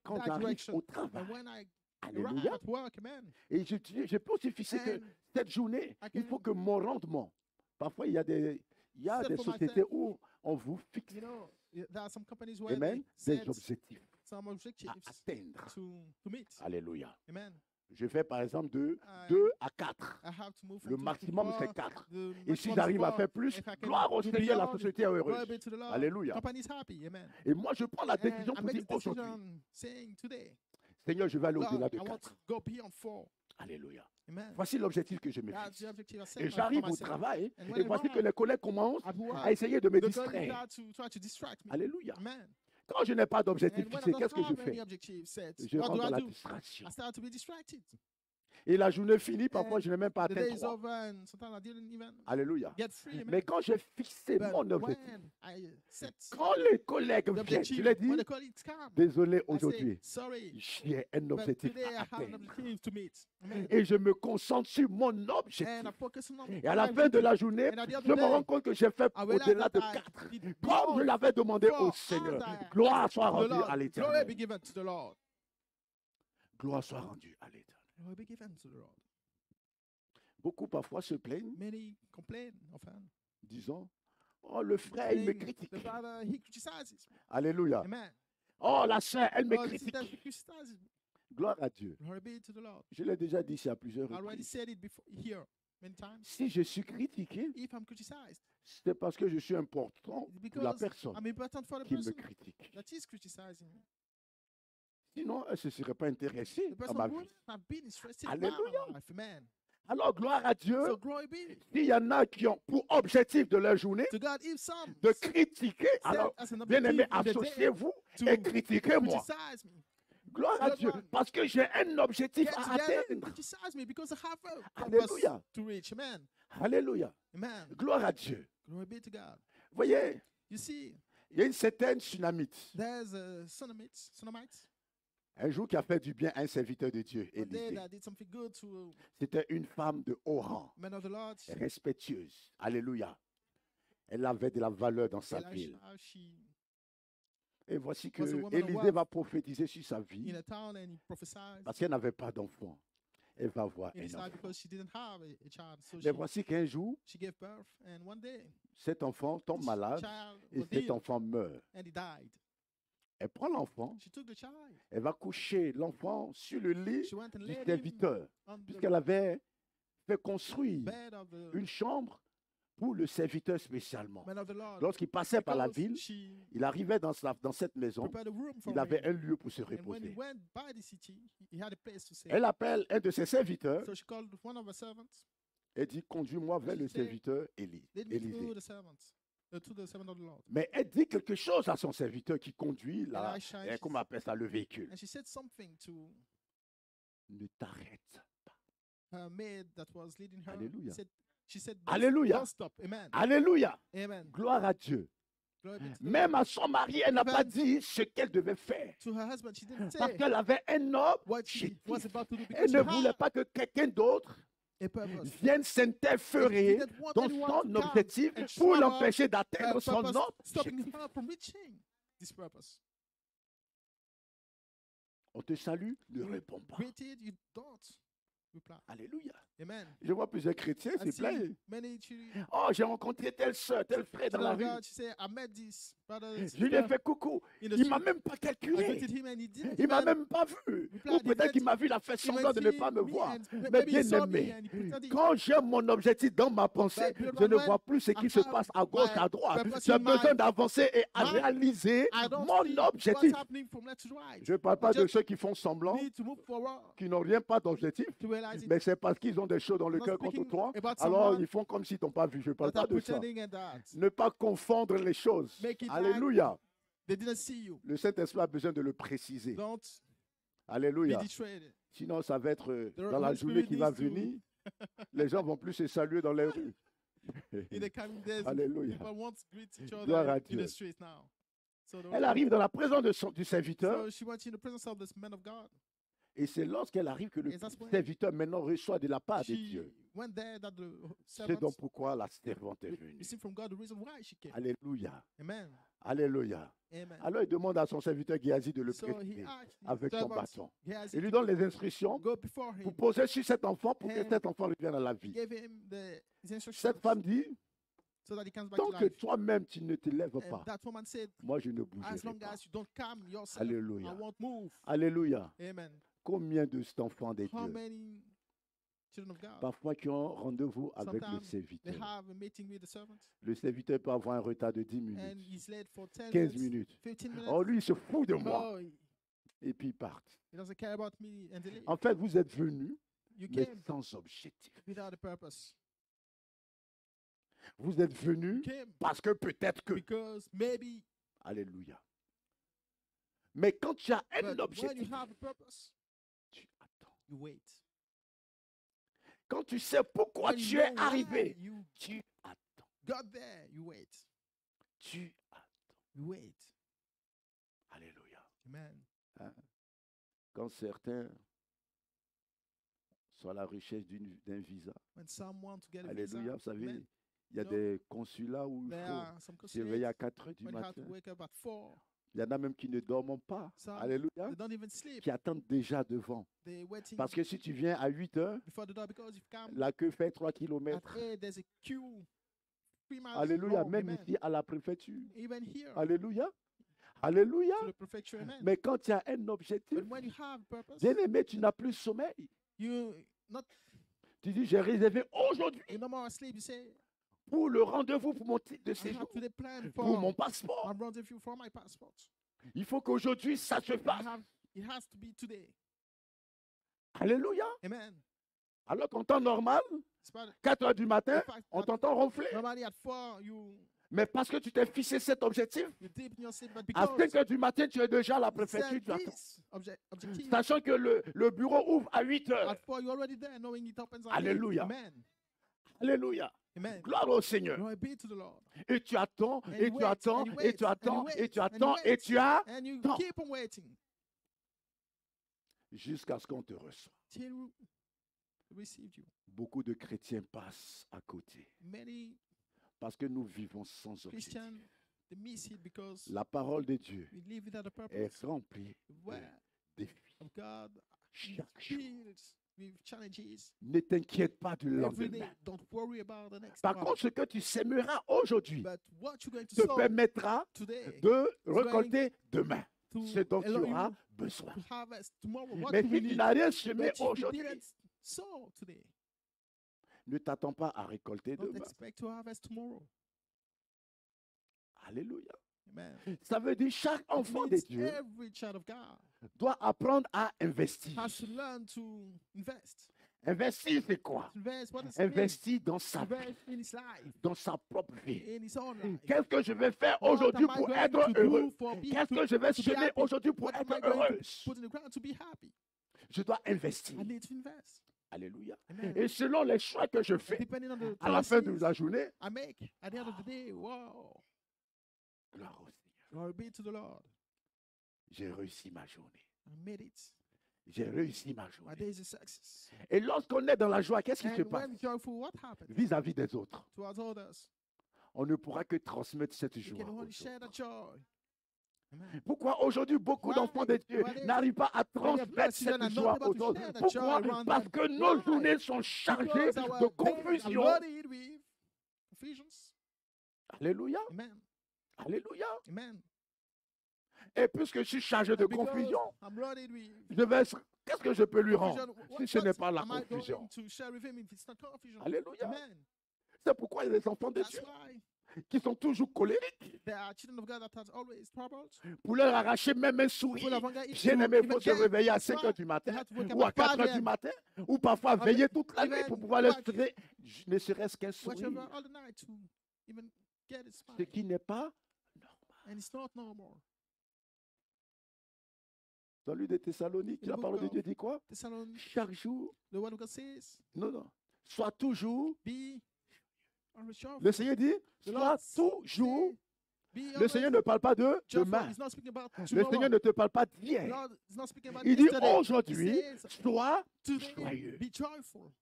Quand that j'arrive direction. au And travail, when I arrive alléluia, at work, amen, et je peux aussi fixer que And cette journée, I il can faut que mon rendement, parfois il y a des set for sociétés myself. où on vous fixe, you know, there are some companies where amen, they des set objectifs some à objectives atteindre. to meet. Alléluia. Amen. Je fais par exemple de I- 2 à 4. I have to move from Le 2 to maximum, 4. c'est 4. The Et si maximum is j'arrive à 4. faire plus, If I can gloire au do Seigneur, la beyond, société est glory heureuse. be to the Lord. Alléluia. Company is happy. Amen. Et moi, je prends la And décision I pour make dire the aujourd'hui, decision saying today, Seigneur, je vais aller au-delà Lord, de I want 4. to go beyond 4. Alléluia. Amen. Voici l'objectif que je me That's fixe. the objective I set Et for j'arrive au myself. travail And when et I voici que arrive les collègues commencent at work, à essayer de me the God distraire. to try to distract me. Alléluia. Amen. Quand je n'ai pas d'objectif And when I fixé, don't qu'est-ce que je have any fais? objective set, Je what rentre do dans I la do? distraction. I start to be distracted. Et la journée finie, parfois And je n'ai même pas The atteint day is 3. over and sometimes I didn't even Alléluia. get free. Amen. Mais quand j'ai fixé But mon objectif, when I set quand les collègues the viennent, objective, je l'ai dit, when the colleagues come, désolé I say, aujourd'hui, sorry, j'ai un but objectif today I à have an atteindre. objective to meet. Amen. Et je me concentre sur mon And objectif. I focus on Et à la fin de la journée, And at the end of je the me day, rends compte que j'ai fait I realize au-delà de that I 4. did Comme je beyond l'avais demandé au 4 Seigneur. as I Gloire soit to the rendue Lord. à Glory be l'éternel. given to the Lord. Gloire soit rendue à l'éternel. Glory be given to the Lord. Beaucoup parfois se plaignent, Many complain often. disant, oh, le frère, il me saying, critique. The brother, he criticizes me. Alléluia. Amen. Oh, la sœur, elle me Oh, the sister, critique. she criticizes me. Gloire à Dieu. Glory be to the Lord. Je l'ai déjà dit ici à plusieurs I already reprises. said it before here many times. Si je suis critiqué, If I'm criticized, c'est parce que je suis important it's pour la because personne I'm important for the qui me person critique. that is criticizing me. Sinon, elle ne se serait pas intéressée The à person ma who vie. have been interested in Alléluia. my life. Amen. Alors, gloire à Dieu. So glory be S'il y en a qui ont pour objectif de leur journée to God. If some de critiquer, set alors, as an bien aimé, objective in the day associez-vous to et critiquez-moi. criticize me, Gloire à Good Dieu. one. Parce que j'ai un objectif get à together and atteindre. criticize me because I have a Alléluia. purpose to reach. Amen. Alléluia. Amen. Gloire à Dieu. Glory be to God. Vous voyez, You see, il y a une certaine tsunamite, there's a Sunamite un jour qui a fait du bien à un serviteur de Dieu, one day Élisée. that did something good to C'était une femme de haut rang, a man of the Lord. respectueuse. Alléluia. Elle avait de la valeur dans sa ville. Elisha, she Et voici que was a woman of Élisée wealth va prophétiser sur sa vie in a town and he prophesied. parce qu'elle n'avait pas d'enfant. Elle va avoir He un decided enfant. because she didn't have a child, so Mais voici qu'un jour, she gave birth, and one day cet enfant tombe this malade child et was cet ill, enfant meurt. and he died. Elle prend l'enfant, She took the child. elle va coucher l'enfant sur le lit She went and du laid him serviteur, on the puisqu'elle avait fait construire bed of the une chambre pour le serviteur spécialement. man of the Lord. Lorsqu'il passait par la Because ville, she il arrivait dans cette maison, prepared a room for il avait un him. lieu pour se And when he reposer. went by the city, he had a place to stay. Elle appelle un de ses serviteurs So she called one of her servants. et dit, conduis-moi vers le serviteur Lead me Élisée. to the servant of the Lord. Mais elle dit quelque chose à son serviteur qui conduit, là, Elisha, comment on appelle ça, le véhicule. And she said something to Ne t'arrête pas. her maid that was leading her. Alléluia. She said, Alléluia. don't stop. Amen. Alléluia. Amen. Gloire à Dieu. Glory be to God. Même à son mari, elle n'a Amen. pas dit ce qu'elle devait faire. To her husband, she didn't Parce say qu'elle avait un homme what she chétif. was about to do Elle because ne she voulait had pas que quelqu'un d'autre a purpose. vienne s'interférer She didn't want dans anyone son to come objectif and pour trouble l'empêcher her d'atteindre son purpose, stopping objectif. her from reaching this purpose. On te salue, ne réponds pas. Greeted, you don't reply. Alléluia. Amen. Je vois plusieurs chrétiens I se see plaignent. many Oh, j'ai rencontré telle soeur, tel frère dans la rue. God, she said, I met this brother and Je lui ai sister fait coucou. in the Il m'a street. même pas I calculé. greeted him and he didn't Il m'a even même pas vu. reply. Ou peut-être qu'il m'a vu, il a fait He semblant de ne see pas me me voir. and Mais maybe he bien saw me aimé, and he pretended. quand j'ai mon objectif dans ma pensée, But je ne when vois plus ce qui I se have passe à gauche, my à droite. purpose J'ai in besoin mind, d'avancer et à mind, réaliser I don't mon see objectif. what's happening from left to right. Je ne parle pas de Just ceux qui font semblant, need to move forward qui n'ont rien pas d'objectif, to realize it. mais c'est parce qu'ils ont des choses dans le Not cœur contre speaking toi. about Alors someone ils font comme s'ils t'ont pas vu. Je ne parle that pas are de ça. pretending and that Ne pas confondre les choses. Make it Alléluia. they didn't see you. Le Saint-Esprit a besoin de le préciser. Don't be Alléluia. betrayed. Sinon, ça va être The dans la Holy journée Spirit qui va needs to- venir. Les gens vont plus se saluer dans les rues. In the coming days, Alléluia. people won't greet each Gloire à other in Dieu. the streets now. So the- Elle arrive dans la présence du serviteur. So she went in the presence of this man of God. Et c'est lorsqu'elle arrive que le Et ça se voit. serviteur maintenant reçoit de la part de She Dieu. went there that the C'est servant donc pourquoi la servante est venue. received from God the reason why she came. Alléluia. Amen. Alléluia. Amen. Alors il demande à son serviteur Géasi de le So he précéder asked his avec son servant, bâton. Gehazi, Il lui donne les instructions go before pour him. poser sur cet enfant pour que And cet enfant revienne à la He vie. gave him his instructions Cette femme dit, so that he comes back tant to que life. toi-même tu ne te lèves And pas, that woman said, moi je ne as bougerai long pas. as you don't calm yourself, Alléluia. I won't move. Alléluia. Amen. Combien d'enfants de How Dieu, many children of God parfois qui ont rendez-vous avec le sometimes they serviteur. have a meeting with the servant Le serviteur peut avoir un retard de 10 and minutes, he's late for 10 15 minutes, minutes. 15 minutes. Oh, lui, il se fout de moi. Oh, he Et puis ils partent. doesn't care about me and they leave. En fait, vous êtes venus, You mais came sans objectif. without a purpose. Vous êtes venus You came parce que peut-être que. because maybe, Alléluia. Mais quand tu as un but when you objectif, have a purpose, tu attends. you wait. Quand tu sais pourquoi When you tu es know why arrivé, you tu attends. got there, you wait. Tu attends. You wait. Alléluia. Amen. Quand certains sont à la recherche d'un visa, When some want to get a alléluia, visa, vous savez, amen, il y a No. des consulats où il there faut are some se réveiller à consulates 4 heures du when you have to matin. wake up at 4. Il y en a même qui ne dorment pas. Some, Alléluia. they don't even sleep. Qui attendent déjà devant. They're waiting Parce que si tu viens à 8 heures, before the door because you've come la queue fait 3 at km. 8, there's a queue 3 miles Alléluia. long. Même Amen. ici à la préfecture. Even here Alléluia. Alléluia. to the prefecture. Amen. Mais quand tu as un objectif, But when you have purpose, bien aimé, tu n'as plus sommeil. you not Tu dis, j'ai réservé aujourd'hui you no more asleep. You say, pour le rendez-vous pour mon titre de I séjour, have today planned pour mon for passeport. my rendezvous for my passport. Il faut qu'aujourd'hui, ça se fasse. It has to be today. Alléluia. Amen. Alors qu'en temps normal, It's about 4 heures du matin, In fact, on t'entend ronfler. normally at 4 you Mais parce que tu t'es fixé cet objectif, deep in your sleep, but à because 5 heures du matin, tu es déjà à la you préfecture, set tu attends. this objective Sachant que le bureau ouvre à 8 heures. at 4, you're already there, knowing it opens at 8. Alléluia. Amen. Alléluia. Amen. Gloire au Seigneur. Glory be to the Lord. Et tu attends, And et you tu wait, attends, and you et wait, tu and you attends, wait, et tu and you attends, wait, et tu as And you attends. keep on waiting jusqu'à ce qu'on te reçoive. till we received you. Beaucoup de chrétiens passent à côté Many parce que nous vivons sans objectif. Christians, they miss it because La parole de Dieu we live without a est purpose. remplie de Where défis. of God Chaque jour. filled with challenges Ne t'inquiète pas du every day. lendemain. Don't worry about the next Par one. contre, ce que tu sèmeras aujourd'hui But what you're going to te sow permettra today de récolter demain to ce dont tu allow you auras besoin. to harvest tomorrow. What Mais you si will tu need. n'as rien semé But if you aujourd'hui, didn't sow today, Ne t'attends pas à récolter Don't demain. expect to harvest tomorrow. Alléluia. Amen. Ça veut dire chaque It enfant de means Dieu every child of God doit apprendre à investir. has to learn to invest. Investir, c'est quoi? Invest, what does it mean? Investir dans sa vie, Invest in his life, dans sa propre vie. in his own life. Qu'est-ce que je vais faire What aujourd'hui am I pour going être to do heureux? for people Qu'est-ce que je vais to be semer happy? aujourd'hui pour What am I être going to heureuse? put in the ground to be happy? Je dois investir. I need to invest. Alléluia. Amen. Et selon les choix que je fais Depending on the à la fin de choices la journée, I make at the end of the day, wow, gloire au Seigneur. glory be to the Lord. J'ai réussi ma journée. I made it. J'ai réussi ma My journée. day is a success. Et lorsqu'on est dans la joie, qu'est-ce qui se And passe when joyful, what happens vis-à-vis des autres? towards others? On ne pourra que transmettre cette You joie. can aux only share autres. that joy. Amen. Pourquoi aujourd'hui beaucoup Why? d'enfants de Dieu Why they- n'arrivent pas à transmettre blessed cette children are not joie able aux to autres? share that Pourquoi? joy around Parce them. que nos Why? journées sont chargées Because de our days are confusion. loaded with confusions. Alléluia. Amen. Alléluia. Amen. Et puisque je suis chargé de And because confusion, I'm loaded with qu'est-ce que je peux lui confusion, rendre si ce n'est pas la am I confusion? going to share with him if it's not confusion? Alléluia. Amen. C'est pourquoi il y a des enfants de That's Dieu why qui sont toujours colériques there are children of God that are always troubled. pour leur arracher même un sourire. Full of anger, if Bien you aimé, il even faut se get réveiller à smile, 5 heures du matin you have to wake up ou à at 4 5 heures du a.m. matin ou parfois Even- veiller toute la nuit even pour pouvoir leur watch- tirer ne serait-ce qu'un Watch sourire. over all the night to even get it Ce smile. qui n'est pas normal. And it's not normal. Dans l'une des Thessaloniques, In the la book parole de of Dieu dit quoi? Thessalonians, Chaque jour, the word of God says, non, sois toujours, be always joyful. le Seigneur dit, The sois Lord toujours, say, be le always Seigneur ne parle pas de joyful. demain, He's not speaking about le tomorrow. Seigneur ne te parle pas The d'hier, Lord is not speaking about il dit yesterday. aujourd'hui, He says, sois today, joyeux. be joyful.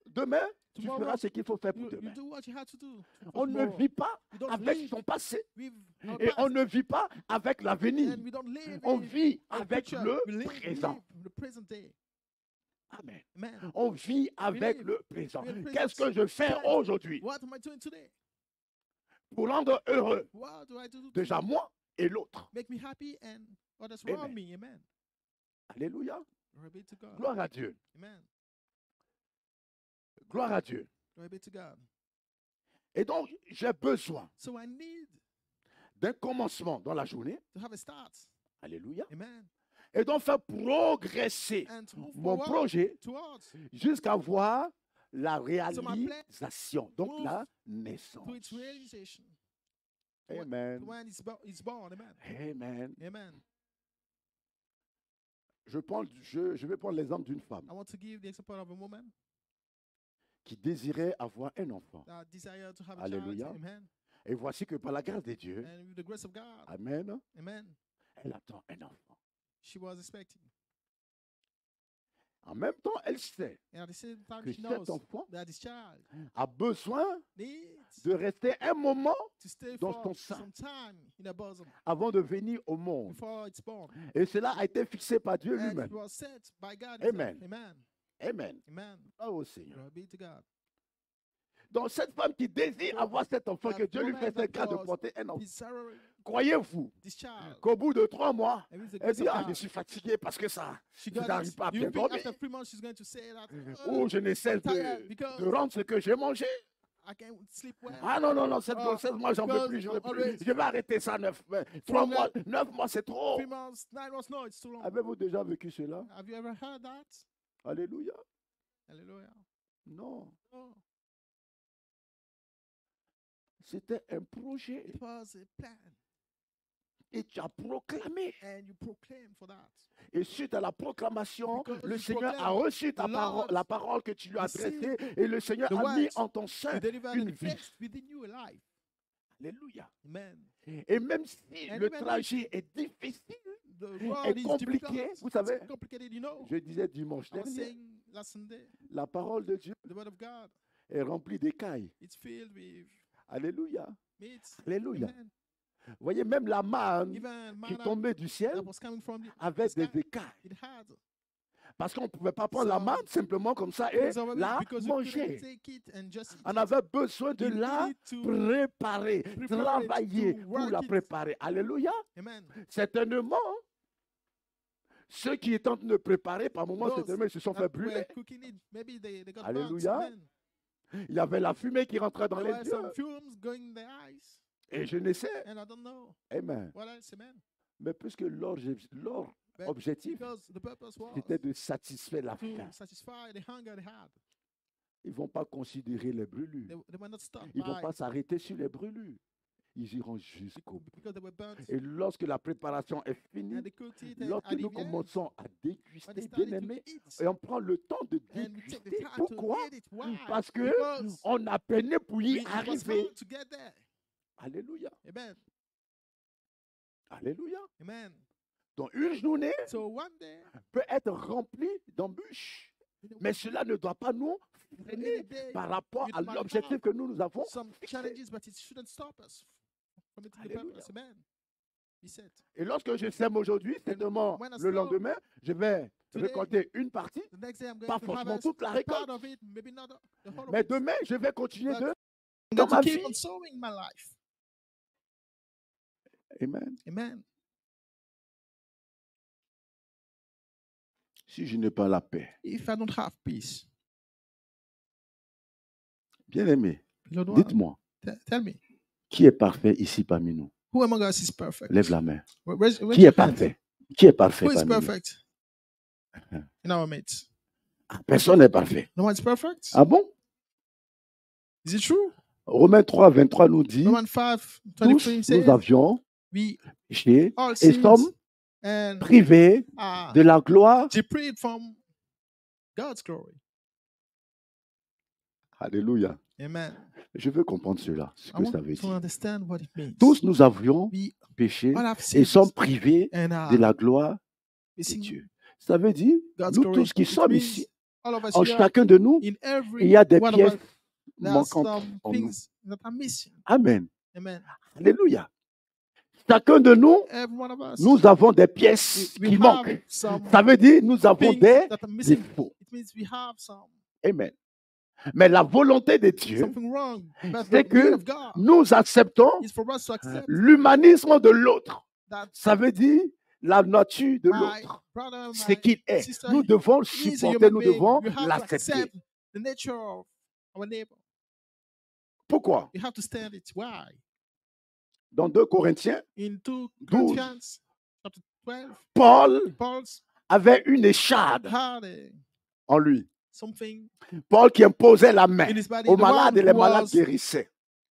Demain, tu Tomorrow, feras ce qu'il faut faire pour You demain. do what you have to do. for On ne tomorrow. vit pas We don't avec live son passé with our et on past, ne vit pas avec l'avenir. and we don't live On with vit our avec future. le We live présent. the present day. Amen. Amen. On vit avec live le présent. with the Qu'est-ce que je fais present. aujourd'hui What am I doing today? pour rendre heureux What do I do déjà to moi et l'autre? make me happy and others Amen. around me? Amen. Alléluia. Glory be to God. Gloire à Dieu. Amen. Gloire à Dieu. Glory be to God. Et donc, j'ai besoin So I need d'un commencement dans la journée. to have a start. Alléluia. Amen. Et donc, faire progresser And to move mon forward projet towards jusqu'à voir la my plan réalisation, donc move la to naissance. its realization. Amen. When it's born. Amen. Amen. Amen. Je vais prendre l'exemple d'une femme I want to give the example of a woman qui désirait avoir un enfant. that desired to have a Alléluia. child. Amen. Et voici que par la grâce de Dieu, And with the grace of God. Amen, Amen. elle attend un enfant. She was expecting. En même temps, elle sait And at the same time, que she knows cet enfant that this child a besoin needs de rester un moment to stay dans for son sein some time in her bosom avant de venir au monde. before it's born. Et cela a été fixé par Dieu And it lui-même. was set by God Amen. himself. Amen. Amen. Amen. Gloire au Seigneur. Glory be to God. Donc cette femme qui désire avoir cet enfant, que Dieu lui fait cette grâce de Because porter un enfant, desiring croyez-vous this child. qu'au bout de 3 mois, And with the elle grace dit, of ah, God, je suis fatiguée parce que ça, she je got n'arrive it. pas à You bien think dormir. after 3 months she's going to say that Ou je ne cesse tired because de rendre ce que j'ai mangé. I can't sleep well. Ah non, cette Oh, grossesse, moi j'en peux because plus, je veux plus. always- Je vais arrêter ça 3 mois, 9 mois, c'est trop. 3 months, 9 months, no, it's too long. Avez-vous déjà vécu cela? Have you ever heard that? Alléluia. Hallelujah. Non, Oh, c'était un projet it was a plan. et tu as proclamé. And you proclaim for that. Et suite à la proclamation, Because le you Seigneur a proclaim, reçu the Lord la parole que tu lui as received adressée et le Seigneur the a mis words en ton sein You deliver une the vie. text within you alive. Alléluia. Amen. Et même si And le even trajet est difficile, The road is compliqué, difficult. vous savez. It's complicated, you know. je disais dimanche I was dernier, saying last Sunday, la parole de Dieu the word of God, est remplie d'écailles. it's filled with Alléluia. meat. Alléluia. Amen. Vous voyez, même la manne Even qui manna tombait du ciel that was coming from the avait sky, des écailles. it had. Parce qu'on ne pouvait pas prendre la So, manne simplement comme ça et Because of it, la because you couldn't manger. take it and just eat On it. avait besoin de You la needed to préparer, prepare it, travailler to pour work la it. préparer. Alléluia. Amen. Certainement, Ceux qui étaient en train de préparer, par moments, Those certainement, ils se sont fait that brûler. were cooking it, maybe they got burnt. Alléluia. Amen. Il y avait la fumée qui rentrait dans There les were yeux. some fumes going in their eyes, Et je ne sais. and I don't know Amen. what else. Amen. Mais puisque leur But objectif, because the purpose was c'était de satisfaire la to faim, satisfy the hunger they had. ils ne vont pas considérer les brûlures. They were not stopped Ils ne vont by pas s'arrêter sur les brûlures. Ils iront jusqu'au bout. because they were burnt. Et lorsque la préparation est finie, And they cooked it, and lorsque at nous the end, commençons à when they déguster, started bien to aimé, eat, et on prend le temps de and we take the déguster. time Pourquoi? to eat it. Why? Parce que Because on a peiné pour y it was arriver. hard to get there. Alléluia. Amen. Alléluia. Amen. Donc une journée So one day, peut être remplie d'embûches. Mais cela ne doit pas nous freiner par rapport à l'objectif que nous avons. some challenges, but it shouldn't stop us from meeting the Hallelujah. purpose. Amen. He said, Et lorsque je sème aujourd'hui, certainement when I le sow lendemain, je vais today, récolter une partie, the next day I'm going pas to forcément harvest toute la a récolte. part of it, maybe not the whole of Mais it. demain, je vais continuer But de I'm dans going ma to keep vie. on sowing my life. Amen. Amen. Si je n'ai pas la paix, If I don't have peace, bien aimé, Lord, what? dites-moi, Tell me, qui est parfait ici parmi nous? who among us is perfect? Lève la main. Raise Qui your est hand. parfait? Qui est parfait Who is parmi nous? perfect in our midst? Ah, personne n'est parfait. No one's perfect. Ah bon? Is it true? Romains 3, 23 nous dit, Romans 5, tous 23 nous says, avions we péché all et sinned sommes and privés are de la gloire. deprived from God's glory. Alléluia. Amen. Je veux comprendre cela, ce I que ça want veut to dire. understand what it means. Tous nous avions We péché all have et sinned sommes privés and de are la gloire de missing Dieu. Ça veut dire, God's nous glory. tous qui It sommes means ici, all of us en here, chacun de nous, in every il y a des one of pièces us, there are manquantes some en nous. things that are missing. Amen. Amen. Alléluia. Chacun de nous, Every one of us, nous avons des pièces we qui have manquent. some Ça veut dire, nous avons things des that are missing. défauts. It means we have some Amen. Mais la volonté de Dieu, something wrong. But c'est the will que of God nous acceptons is for us to accept l'humanisme de l'autre. that Ça veut dire la nature de my l'autre. brother, Ce my qu'il est. sister, Nous devons le he is a supporter, human nous being. devons You have to l'accepter. accept the nature of our neighbor. Pourquoi? You have to stand it. Why? Dans 2 Corinthiens, In 2 12. Corinthians chapter 12, Paul Paul's avait une écharde had en lui. something Paul qui imposait la main in his body. aux The malades one et les who malades was guérissaient.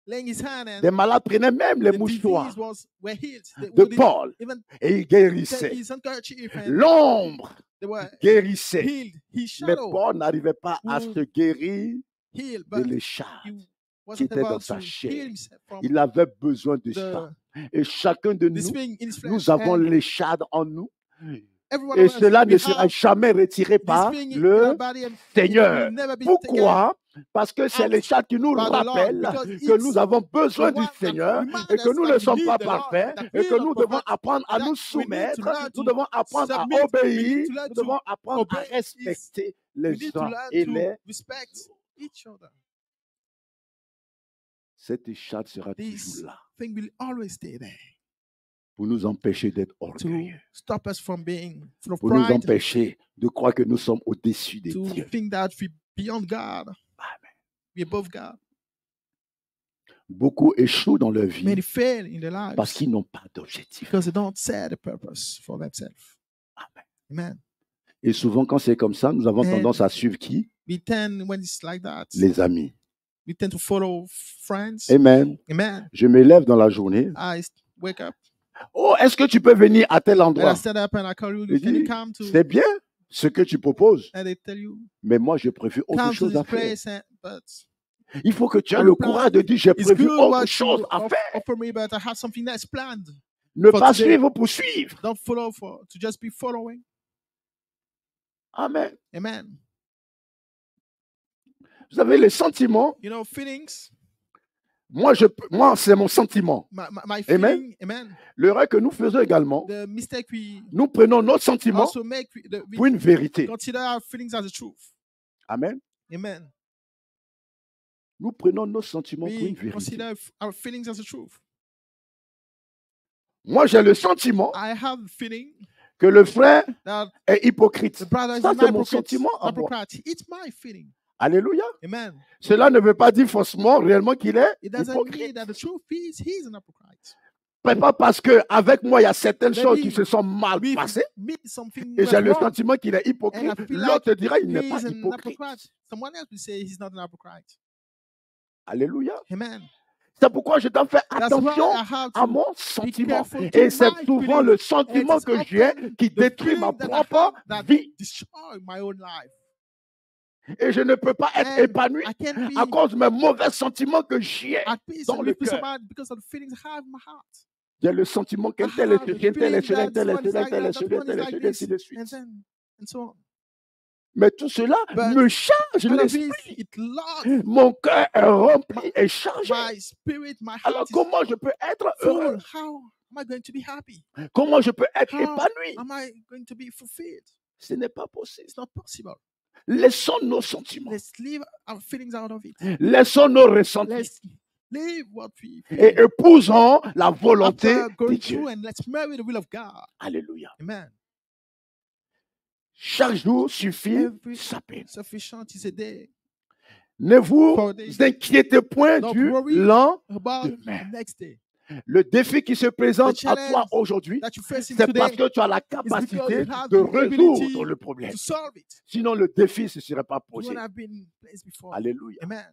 laying his hand and Des malades prenaient même les the mouchoirs disease were healed. They de wouldn't Paul even et ils take guérissaient. his handkerchief and L'ombre they were guérissait. healed. His Mais shadow Paul n'arrivait pas à would se guérir healed, de but l'écharde. he qui wasn't était dans able sa to chair. heal himself from Il avait besoin de ça. Et chacun de this nous, thing in his flesh. nous avons And l'écharde en nous. every one Et of us, cela ne we sera have jamais retiré this par thing in le our body and it Seigneur. will never be taken Pourquoi? Parce que c'est out l'écharde qui nous by the Lord, rappelle because que it's nous avons besoin the du one that Seigneur reminds et que us nous that ne we sommes need pas the Lord, parfaits that et we que are nous not devons perfect, apprendre à that nous we need to soumettre, learn nous to devons apprendre à submit, we need obéir, to learn nous to devons apprendre à obey respecter we les need to uns learn et to les. respect each other. Cette écharde sera This toujours là thing will always stay there pour nous empêcher d'être to orgueilleux, stop us from being full of pour nous pride, empêcher de croire que nous sommes au-dessus de to Dieu. think that we're beyond God, Amen. we're above God. Beaucoup échouent dans leur vie Many fail in their lives parce qu'ils n'ont pas d'objectif. because they don't set a purpose for themselves. Amen. Amen. Et souvent, quand c'est comme ça, nous avons And tendance à suivre qui? We tend, when it's like that, Les amis. we tend to follow friends. Amen. Amen. Je me lève dans la journée. I wake up Oh, est-ce que tu peux venir à tel and I endroit? stand up and I call you. Je Can you dis, come to? c'est bien ce que tu proposes, And they tell you, mais moi, j'ai prévu autre come to chose this à faire. place. But Il faut que tu aies on le the plan, courage de dire, j'ai it's prévu good autre what chose you à faire. offer me, but I have something that's planned. Ne for pas today. suivre pour suivre. Don't follow to just be following. Amen. Amen. Vous savez, les sentiments, You know, feelings. moi, c'est mon sentiment. My Amen. feeling. Amen. L'erreur que nous faisons également, The mistake we nous prenons notre sentiment also make. We pour une vérité. consider our feelings as the truth. Amen. Amen. Nous prenons nos sentiments pour We une vérité. consider our feelings as the truth. Moi, j'ai le sentiment I have a feeling que le frère that est hypocrite. the brother is Ça, an c'est mon hypocrite. sentiment à moi. Hypocrite. It's my feeling. Alléluia. Amen. Cela ne veut pas dire forcément réellement qu'il est It doesn't hypocrite. mean that the truth is he's an hypocrite. Mais pas parce qu'avec moi, il y a certaines choses qui Maybe se sont mal With passées me, something et j'ai went le wrong, sentiment qu'il est and hypocrite. I feel L'autre like dira il n'est pas he's an hypocrite. hypocrite. Someone else will say he's not an hypocrite. Alléluia. Amen. C'est pourquoi je dois faire That's why attention I have à to mon be sentiment. careful to Et c'est my souvent feelings. le sentiment And it's que j'ai often qui the détruit ma feeling that I propre have that vie. destroy my own life. Et je ne peux pas être And épanoui I can't be à cause de mes mauvais sentiments que j'ai at peace dans and le with peace of cœur. mind because of the feelings I have in my heart. J'ai le sentiment qu'un I tel est have the ceci, un tel est feeling cela, un that tel est one is cela, un like tel est that, cela, that un one tel is est like cela, ainsi this, de and suite. then and so on. Mais tout cela But me charge all of l'esprit. this, it loves Mon cœur est rempli et chargé. my spirit, my Alors heart is comment je peux être heureux? full. How am I going to be happy? Comment je peux être How épanoui? am I going to be fulfilled? Ce n'est pas possible. It's not possible. Laissons nos sentiments. Let's leave our feelings out of it. Laissons nos ressentis. Let's leave what we Et feel. épousons la volonté After de going Dieu. through, and let's marry the will of God. Alléluia. Amen. Chaque jour suffit Every sa peine. sufficient is a day. Ne vous For the- inquiétez point Don't du worry lendemain. about Demain. the next day. Le défi qui se présente The à toi challenge aujourd'hui, that you're facing c'est parce today que tu as la because capacité you have de the résoudre ability le problème. to solve it. Sinon, le défi ne se serait pas It posé. would have been placed before. Alléluia. Amen.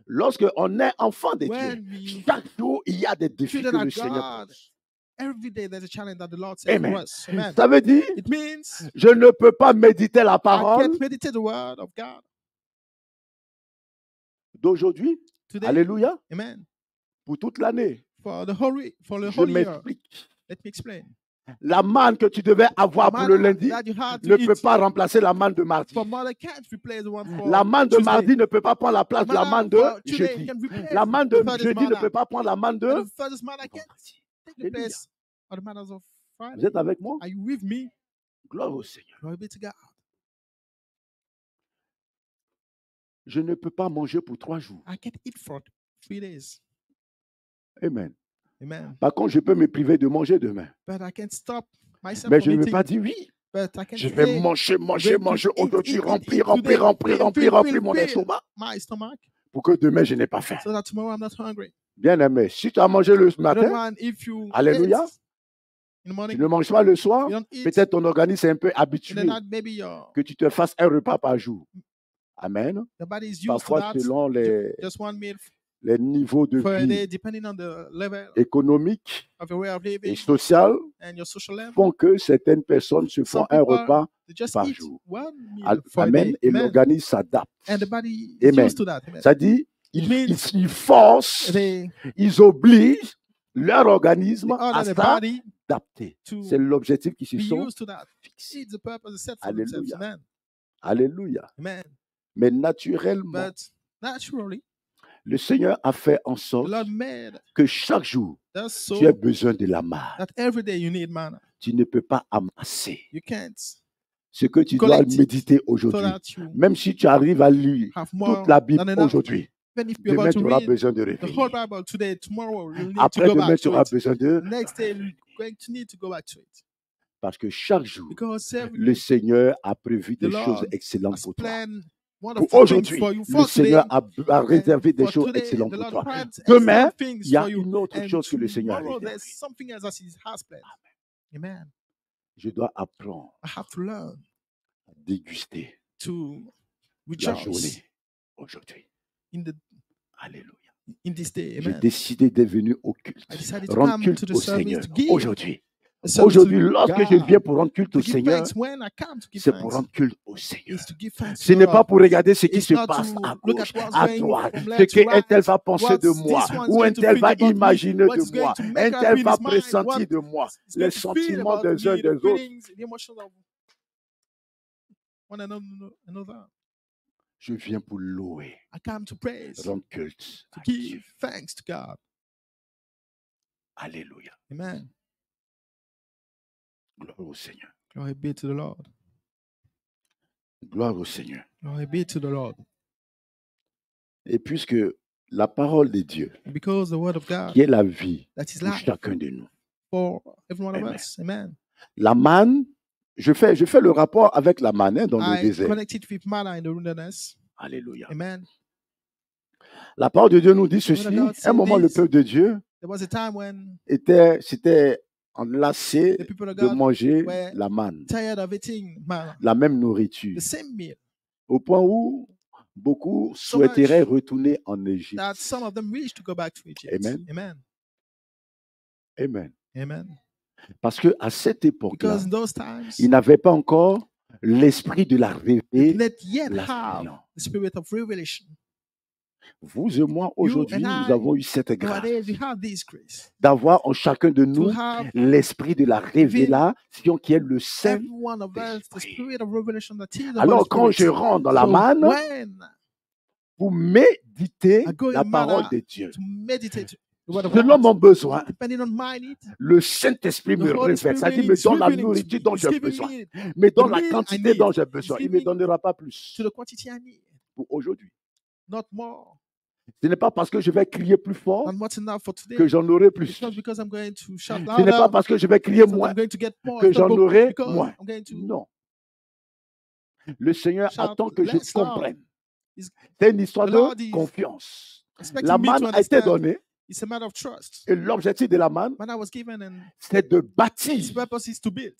Lorsque on est enfant de When Dieu, we chaque jour, il y a des défis children que of le Seigneur God, pose. every day there's a challenge that the Lord says Amen. to us. Amen. Ça veut dire, It means je ne peux pas méditer la I parole can't meditate the word of God d'aujourd'hui, today. alléluia, Amen. pour toute l'année. For the whole year. Je m'explique. Let me explain. La manne que tu devais avoir pour le Manna lundi that you had to ne eat peut pas remplacer la manne de mardi. for mother can't replace the one for La manne de Tuesday. mardi ne peut pas prendre la place de la Manna manne de for Tuesday jeudi. can replace La manne de the Thursday's jeudi ne manna. peut pas prendre la manne de And the Thursday's manna can't vendredi. take the Alléluia. place of the manners of Vous Friday. êtes avec moi? Are you with me? Gloire au Seigneur. Glory be to God. Je ne peux pas manger pour 3 jours. I can eat for 3 days. Amen. Amen. Par contre, je peux me priver de manger demain. But I can't stop myself Mais from je ne vais eating. pas dire oui. But I can Je vais say manger going to eat, aujourd'hui, eat remplir today, fill mon estomac my stomach pour que demain je n'ai pas faim. so that tomorrow I'm not hungry. Bien aimé, si tu as mangé le Other matin, one, if you Alléluia. eat in the tu morning, ne manges pas le soir, you don't eat peut-être ton organisme est un peu in the habitué night, maybe your que tu te fasses un repas par jour. Amen. the body is used to Parfois, that. selon Just one meal les niveaux de for a vie day, depending on the level économiques of your way of living et sociaux, and your social level. font que certaines personnes se font Some un people, repas They just par eat jour. one meal for a Amen. day. Et Amen. l'organisme s'adapte. And the body is Amen. used to that. Amen. Ça dit, It means ils forcent, They ils obligent leur organisme order à the body s'adapter. to C'est l'objectif qui se be sont used to that. fixés. It's the purpose set for themselves. Alléluia. Amen. Alléluia. Amen. Mais naturellement, But naturally, le Seigneur a fait en the sorte Lord made que chaque jour, us so tu as besoin de la manne. that every day you need manna. Tu ne peux pas amasser You can't ce que tu dois collect it méditer so aujourd'hui. that you Même si tu arrives à lire have more toute la Bible than enough. aujourd'hui, Even if you're demain about tu to auras read besoin de the whole revenir. Bible today, tomorrow you'll need to Après go demain, back tu to auras it. besoin de... Next day you're going to need to go back to it. Parce que chaque jour, Because every le Seigneur a prévu the des Lord choses excellentes has pour toi. planned Pour wonderful things aujourd'hui, for you le for today. Seigneur a réservé des For choses today, excellentes the pour Lord toi. planned Demain, excellent things il y a for you. une autre And chose que le Seigneur a tomorrow réservée. there's something else that He has planned. Amen. Je dois apprendre I have to learn à déguster to la rejoice journée aujourd'hui. in the Alléluia. in this day. J'ai Amen. décidé de venir au culte, I decided to rendre come culte to the au service Seigneur to give aujourd'hui. a service Aujourd'hui, to lorsque God, je viens pour rendre culte to au give Seigneur, thanks. When I come to give c'est pour thanks, rendre culte au Seigneur. is to give thanks Ce to n'est the pas Lord. pour regarder ce qui It's se not passe to à look gauche, at what's à going droite, from ce left to qu'un tel right, va penser what de this moi, one's ou un going to tel think va about me, imaginer what de is going moi, to un make up tel in va his mind, pressentir what de moi, is les going to feel sentiments about des uns me, des the autres. feelings, the emotions of one another. Je viens pour louer, I come to praise, to rendre culte à give Dieu. thanks to God. Alléluia. Amen. Gloire au Seigneur. Glory be to the Lord. Gloire au Seigneur. Glory be to the Lord. Et puisque la parole de Dieu, Because the word of God, qui est la vie that is de life chacun de nous, for every one of Amen. us. Amen. La manne, je fais le rapport avec la manne hein, dans le I désert. connect it with manna in the wilderness. Alléluia. Amen. La parole de Dieu nous dit Word of ceci. God À un said moment, le this. peuple de Dieu There was a time when s'était enlacé the people of de God manger were la manne, tired of eating manna, la même nourriture, the same meal, au point où beaucoup So much souhaiteraient retourner en Égypte. that some of them wished to go back to Egypt. Amen. Amen. Amen. Amen. Parce que à cette époque-là, Because in those times, ils n'avaient pas encore l'esprit de la they did révélation. not yet la have science. the spirit of revelation. Vous et moi, aujourd'hui, and nous I, avons eu cette grâce Nowadays, we have this grace d'avoir en chacun de to nous have l'esprit de la révélation qui est le every one of us the Saint-Esprit. spirit of revelation that is the Alors, Holy quand je Spirit. rentre dans la So manne, when vous méditez I go la in parole manna de Dieu. to meditate the word of Selon God, mon besoin, depending on my need, le Saint-Esprit the me Holy révèle. Ça dit, Spirit me is donne la revealing to nourriture me. dont It's j'ai giving besoin. me Mais dans the la meal I quantité need. dont j'ai It's besoin. Il ne me giving donnera pas plus to the quantity I need, pour aujourd'hui. not more Ce n'est pas parce que je vais crier plus fort than what's enough for today. que j'en aurai plus. It's not because I'm going to shout Ce n'est pas louder, parce que je vais crier it's not moins I'm going to get more, que it's not j'en aurai because moins. I'm going to Non. Le Seigneur shout attend que je less loud. comprenne. Is- C'est une histoire The de Lord is confiance. expecting La me manne to a été understand donnée it's a matter of trust. et l'objectif de la manne, Manna was given and c'est de its bâtir purpose is to build.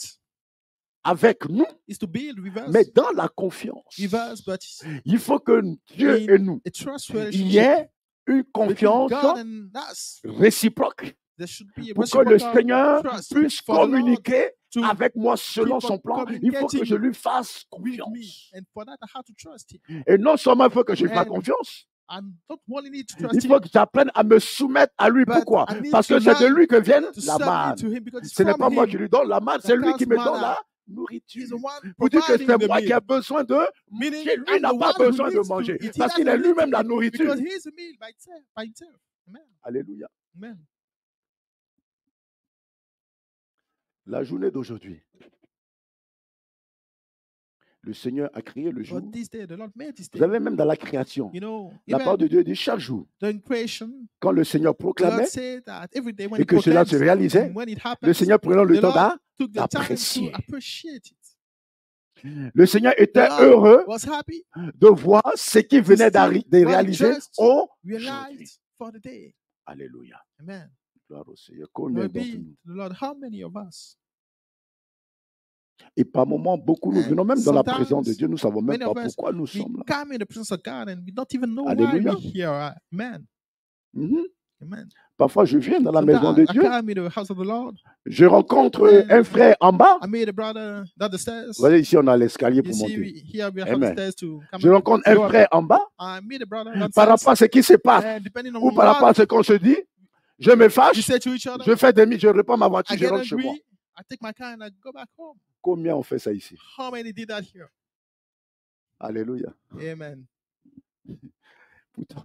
avec nous, Is to build with us. mais dans la confiance. With us, but Il faut que Dieu in et nous, a trust il y relationship ait une between confiance God and us. réciproque There should be a pour que le reciprocal Seigneur trust puisse for the Lord communiquer to avec moi selon keep on son plan. Il faut que je lui fasse with me. confiance. And for that, I have to trust Him. Et non seulement il faut que je lui fasse And confiance, I don't only need to il trust faut Him, que j'apprenne à me soumettre à lui. but Pourquoi? I need Parce to que c'est de learn lui que vient to la submit manne. to Him because it's Ce n'est from pas moi Him. qui lui donne la manne, that c'est lui qui comes me donne manna. la He's nourriture. the one Vous dites que providing c'est the moi qui ai meal. besoin de Meaning, manger. Lui I'm n'a the pas one who besoin de needs to manger eat. He parce qu'il doesn't est need lui-même to la eat nourriture. because He's the meal by himself. Amen. Alléluia. Amen. La journée d'aujourd'hui, le Seigneur a créé le jour. But this day, the Lord made this Vous day. savez, même dans la création, You know, la parole de even Dieu dit chaque jour, during creation, quand le Seigneur the proclamait Lord said that every day when et He que cela se proclaims, réalisait, and when it le happens, Seigneur prenant le the temps Lord took the time to d'apprécier. appreciate it. Le Seigneur The était Lord heureux was happy de voir ce qu'il to venait see de what He réaliser just aujourd'hui. realized for the day. Alléluia. Amen. Gloire au Seigneur. Combien Glory d'entre be nous? to the Lord. How many of us? Et par moments, beaucoup nous And venons même dans la sometimes, présence de Dieu, nous ne savons même many pas of us, pourquoi nous we sommes là. come in the presence of God and we don't even know Alléluia. why we're here. Amen. Mhm. Amen. Parfois, je viens dans la maison de Sometimes I Dieu, come in the house of the Lord. je rencontre And un frère en bas. I meet a brother down the stairs. Vous voyez, ici, on a l'escalier You pour see, monter. here we have the Amen. stairs to come Je rencontre and go un up. frère en bas. I meet a brother Par downstairs. rapport à ce qui se passe And depending on ou par rapport à what ce qu'on se dit, je me we fâche, say to each other, je fais demi, je reprends ma voiture, I je get rentre chez moi. angry, I take my car and I go back home. Combien on fait ça ici? How many did that here? Alléluia. Amen. Putain.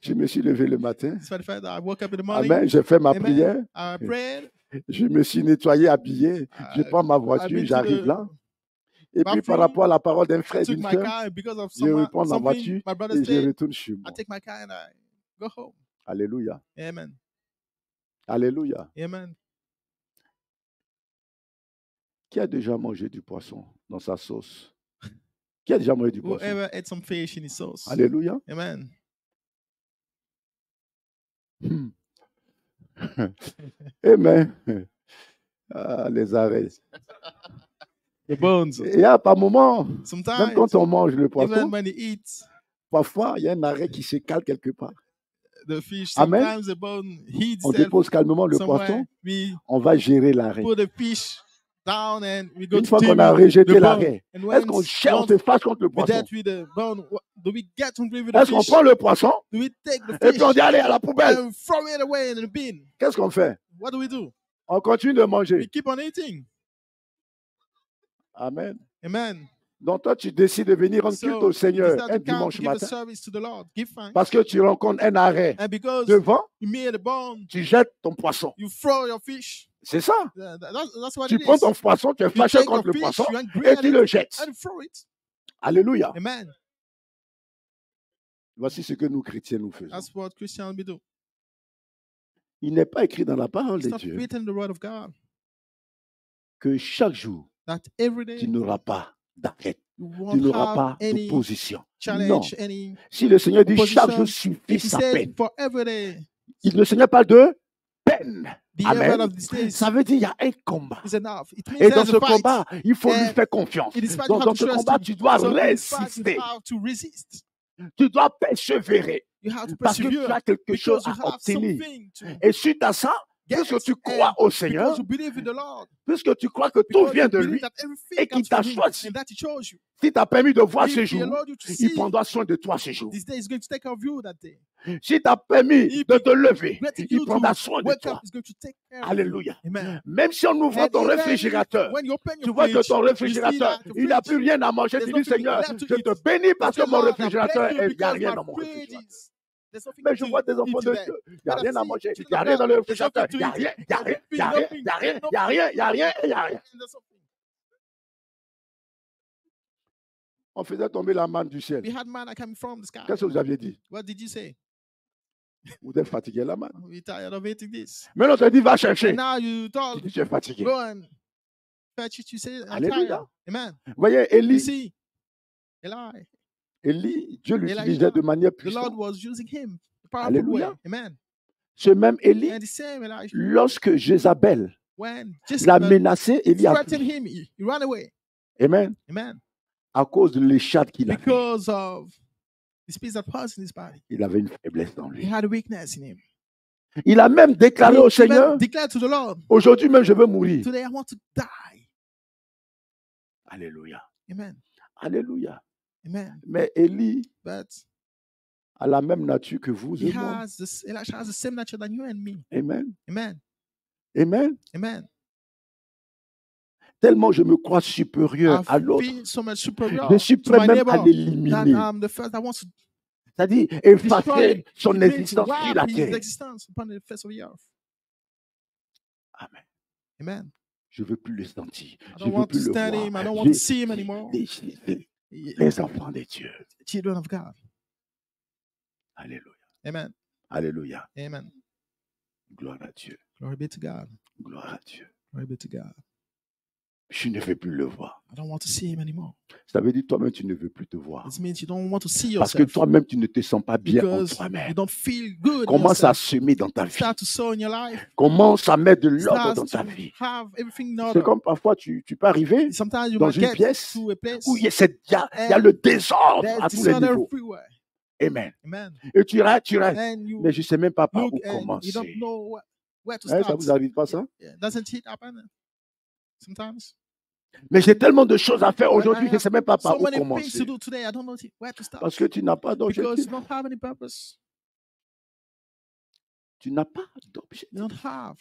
Je me suis levé le matin. Despite the fact that I woke up in the morning, Amen. J'ai fait ma Amen. prière. I prayed, Je me suis nettoyé, habillé. Je prends ma I've voiture, been to j'arrive the là. Et puis par bathroom. rapport à la parole d'un I frère, took d'une my sœur, car and because of je reprends ma something voiture my brother et je said, retourne chez I moi. take my car and I go home. Alléluia. Amen. Alléluia. Amen. Qui a déjà mangé du poisson dans sa sauce? Qui a déjà mangé du poisson? Whoever ate some fish in his sauce. Alléluia. Amen. Amen. Ah, les arrêts. The bones. Et par moment, même Sometimes, quand on mange le even poisson, when he eats parfois il y a un arrêt qui se cale quelque part. the fish, Amen. sometimes the bone heats On itself dépose calmement le somewhere. poisson, We on va gérer l'arrêt. put the fish down and we go Une to fois deal qu'on a with rejeté the bone. l'arrêt, And est-ce qu'on cherche, on se fâche contre le we poisson? dealt with the bone, do we get angry with the Est-ce qu'on fish? prend le poisson Do we take the et puis on fish dit allez à la poubelle? and throw it away in the bin? Qu'est-ce qu'on fait? What do? On continue de We manger. keep on eating. Amen. Amen. Donc toi, tu décides de venir rendre culte So, au you Seigneur start un to come dimanche to give a matin service to the Lord. Give thanks. parce que tu rencontres un arrêt And because devant, you made a bone, tu jettes ton poisson. you throw your fish. C'est ça. That's what Tu it prends is. ton poisson, tu es You fâché take contre your le fish, poisson you're angry et at tu it, le jettes. and throw it. Alléluia. Amen. Voici ce que nous chrétiens nous faisons. That's what Christians we do. Il n'est pas écrit dans la parole It's de not Dieu written in the word of God que chaque jour, that every day tu n'auras pas d'arrêt, you tu won't n'auras have pas any d'opposition. Non. challenge, any Si le Seigneur dit chaque jour opposition. suffit If he sa said peine, for every day, le Seigneur parle de peine. the effort Amen. of this day Ça veut dire qu'il y a un combat. is enough. It means Et dans there's ce a fight. combat, il faut lui And faire confiance. in this fight, you Dans have to ce trust combat, him. tu dois So in this fight, résister. you have to resist. Tu dois persévérer. You have to Parce que tu persevere as quelque chose because you à have obtenir. something to Et suite à ça, get. puisque tu And crois au Seigneur, because you believe in the Lord, puisque tu crois que tout because vient you de believe lui, that everything et qu'il comes t'a from him choisi. and that he chose you. S'il t'a permis de voir If ce he jour, allowed you to il see prendra soin de toi ce jour. this day, is going to take care of you that day. S'il t'a permis If de he te lever, granted il you prendra to soin de wake toi. up, is going to take care of Alléluia. you. Amen. Même si on ouvre And ton even réfrigérateur, when you open tu your vois que fridge, ton you see réfrigérateur, that the il n'a fridge, plus rien à manger. there's Tu dis, nothing Seigneur, left to je eat. te bénis parce Say, que mon Lord, I réfrigérateur, bless you il n'y a because rien my dans mon fridge réfrigérateur. is. There's nothing Mais je to vois des eat enfants de there. Dieu, il n'y a But I rien à see manger. Il children n'y a of rien dans le God, there's réfrigérateur. nothing Il n'y a to rien, eat. il n'y a rien, il n'y a Nothing, rien, il n'y a rien, il n'y a nothing. rien, il n'y a rien, il n'y a rien. And there's something. On faisait tomber la manne du ciel. We had manna coming from the sky. Qu'est-ce que vous aviez dit? What did you say? Vous êtes fatigué la manne. We're tired of eating this. Mais on te dit, va chercher. And now you Tu told, dis, tu es fatigué. go and fetch it. You say, I'm Alléluia. tired. Amen. Vous voyez, You Élie, see, Eli, Dieu l'utilisait de manière the Lord puissante. was using him the powerful way. Alléluia. Amen. Ce même Élie, And the same Elijah, lorsque Jézabel when l'a Jezebel menacé, Élie a threatened fui. him, he ran away. Amen. Amen. À cause de l'échade qu'il avait. Because of the spirit that was in his body. Il avait une faiblesse en He lui. had a weakness in him. Il a même déclaré He au even Seigneur, declared to the Lord, aujourd'hui même je veux mourir. today I want to die. Alléluia. Amen. Alléluia. Amen. Mais Élie But a la même nature que vous et moi. Elisha has the same nature than you and me. Amen. Amen. Amen. Amen. Tellement je me crois supérieur à I l'autre. feel so much superior Je suis to prêt my même à neighbor that l'éliminer. I'm the first that wants to C'est-à-dire destroy effacer son him. It means existence sur wipe la his terre. existence upon the face of the earth. Amen. Amen. Je ne veux plus le sentir. I Je don't ne veux want to plus le stand voir. him. I don't want to J'ai see him anymore. décidé les enfants de Dieu. Children of God. Alléluia. Amen. Alléluia. Amen. Gloire à Dieu. Glory be to God. Gloire à Dieu. Glory be to God. Je ne veux plus le voir. I don't want to see him anymore. Ça veut dire toi-même, tu ne veux plus te voir. This means you don't want to see Parce que yourself toi-même, tu ne te sens pas bien en because you toi-même. don't feel good. in Commence à yourself. semer dans ta vie. Start to sow in your life. Commence à mettre de l'ordre Start dans to ta vie. have everything in C'est order. comme parfois, tu peux arriver Sometimes you dans might une get pièce to a place où il y a le désordre there's à tous les disorder niveaux. everywhere. Amen. Amen. Et tu restes. And you Mais je ne sais même pas par look où and you commencer. don't know where to Hein, ça start. vous arrive pas ça? Yeah, doesn't it happen sometimes? Mais j'ai tellement de choses à faire But I aujourd'hui, je ne have sais même pas par so où many things commencer. to do today. I don't know where to start Parce que tu n'as pas because d'objectif. you don't have any purpose. Tu n'as pas d'objectif. You don't have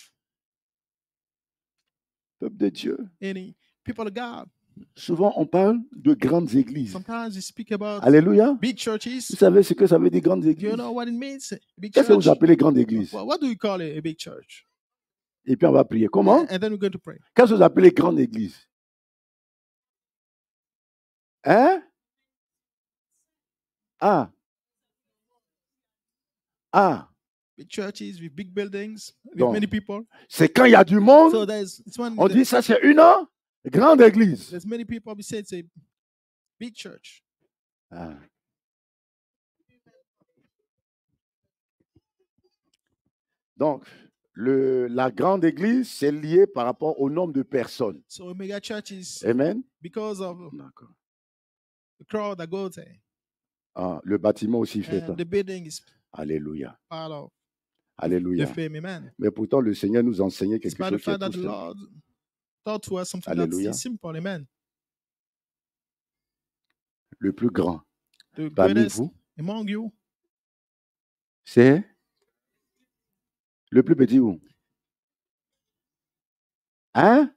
Peuple de Dieu. any people of God. Souvent, on parle de grandes églises. Sometimes you speak about Alléluia. big churches. Vous savez ce que ça veut dire, grandes Do you églises? know what it means? A big Qu'est-ce que church. vous appelez grandes églises? What do you call a big church? Et puis on va prier. Comment? And then we're going to pray. Qu'est-ce que vous appelez grandes églises? Hein? Ah. Ah. Big churches with big buildings with Donc, many people. c'est quand il y a du monde, So it's when on dit ça c'est une grande église. there's many people. We say it's a big church. Ah. Donc, la grande église, c'est lié par rapport au nombre de personnes. So mega churches Amen. because of D'accord. the crowd that goes there. Ah, le bâtiment aussi fait ça. And the building is Alléluia. part of Alléluia. the fame. Amen. Mais pourtant, le Seigneur nous enseignait quelque Despite the chose qui est fact that tout the simple. Lord taught to us something Alléluia. that's simple. Amen. Le plus grand The parmi greatest vous, among you c'est le plus petit où? Hein?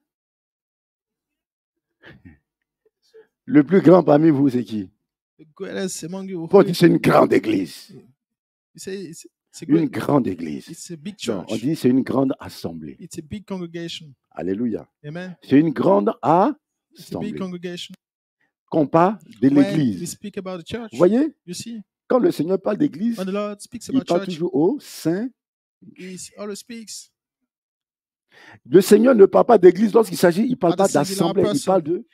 Le plus grand parmi vous, c'est qui? the greatest among you. Paul dit c'est une grande église. You say it's a Une great, grande église. it's a big Non, church. on dit c'est une grande assemblée. It's a big congregation. Alléluia. Amen. C'est une grande It's a big assemblée. congregation. Qu'on parle de When we l'église. speak about the church, Vous voyez, you see, quand le Seigneur parle d'église, when the Lord speaks il about parle church, toujours au sein. He always speaks. Le Seigneur ne parle pas d'église lorsqu'il s'agit, il ne parle At pas the singular d'assemblée, il person. parle de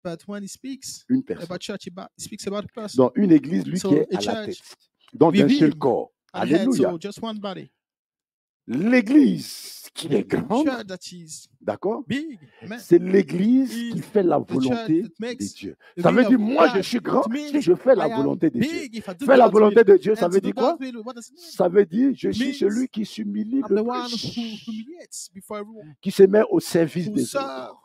But when he speaks une personne. about church, he speaks about a person. Donc, une église, lui, So, qui est a à la church tête. Donc, d'un with seul him corps. and head, Alléluia. so just one body. L'église qui est grande, Church that is d'accord? big. Amen. C'est l'église Is qui fait la the church volonté that de makes Dieu. the Ça will veut dire, of moi, je God. suis grand It means si je fais la I am volonté de Dieu. big if I do Faire la God's volonté will. de Dieu, ça And veut to do dire quoi? God's will, what does it mean? Ça veut dire, je suis Means celui qui s'humilie I'm le the one who plus, humiliates before everyone, qui se met au service who des serve autres.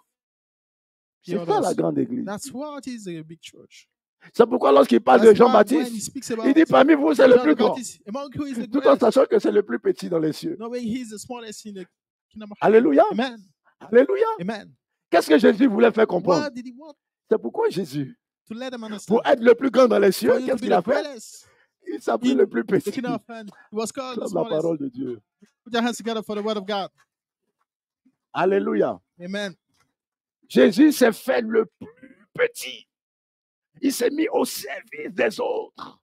the C'est ça la others. grande église. That's what is a big church. C'est pourquoi lorsqu'il parle de That's why when he Jean-Baptiste, speaks il about dit parmi vous, c'est le John plus the grand. Baptist, among who is the Tout en greatest, sachant que c'est le plus petit dans les cieux. knowing he's the smallest in the kingdom of Alléluia. heaven. Amen. Alléluia. Amen. Qu'est-ce que Jésus voulait faire comprendre? What did he want? C'est pourquoi Jésus, To let them understand. pour être le plus grand dans les cieux, For you to qu'est-ce be qu'il a the fait? greatest Il s'est pris in le plus the petit. kingdom of heaven. He was called the Clame la smallest. parole de Dieu. Put your hands together for the word of God. Alléluia. Amen. Jésus s'est fait le plus petit. Il s'est mis au service des autres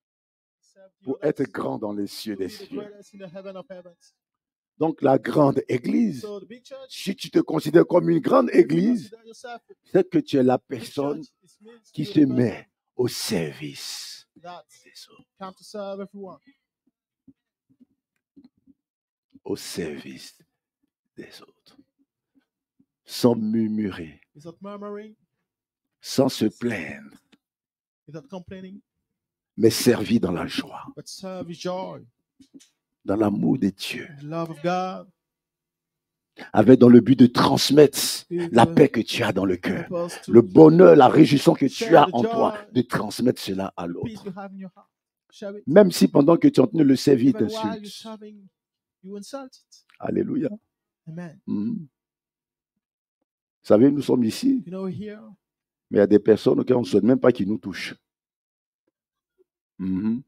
pour être grand dans les cieux To be des the cieux. greatest in the heaven of heavens. Donc la grande église, So the big church, si tu te considères comme une grande if you église, consider yourself a c'est que tu es la big personne church, it means qui you're se the person met au service that des autres. come to serve everyone. Au service des autres. Sans murmurer, Without murmuring, sans se plaindre, without complaining, mais servi dans la joie, but serve with joy. dans l'amour de Dieu, The love of God. avec dans le but de transmettre With la the paix que tu as dans le cœur, purpose to le bonheur, la réjouissance que tu share as the en toi, joy, de transmettre cela à peace l'autre. you have in your heart. Share it. Même si pendant que tu es en train de le servir, il Even while you're t'insulte. serving, you insult it. Alléluia. Amen. Mhm. Vous savez, nous sommes ici, You know, here, mais il y a des personnes auxquelles on ne souhaite même pas qu'ils nous touchent. Mhm.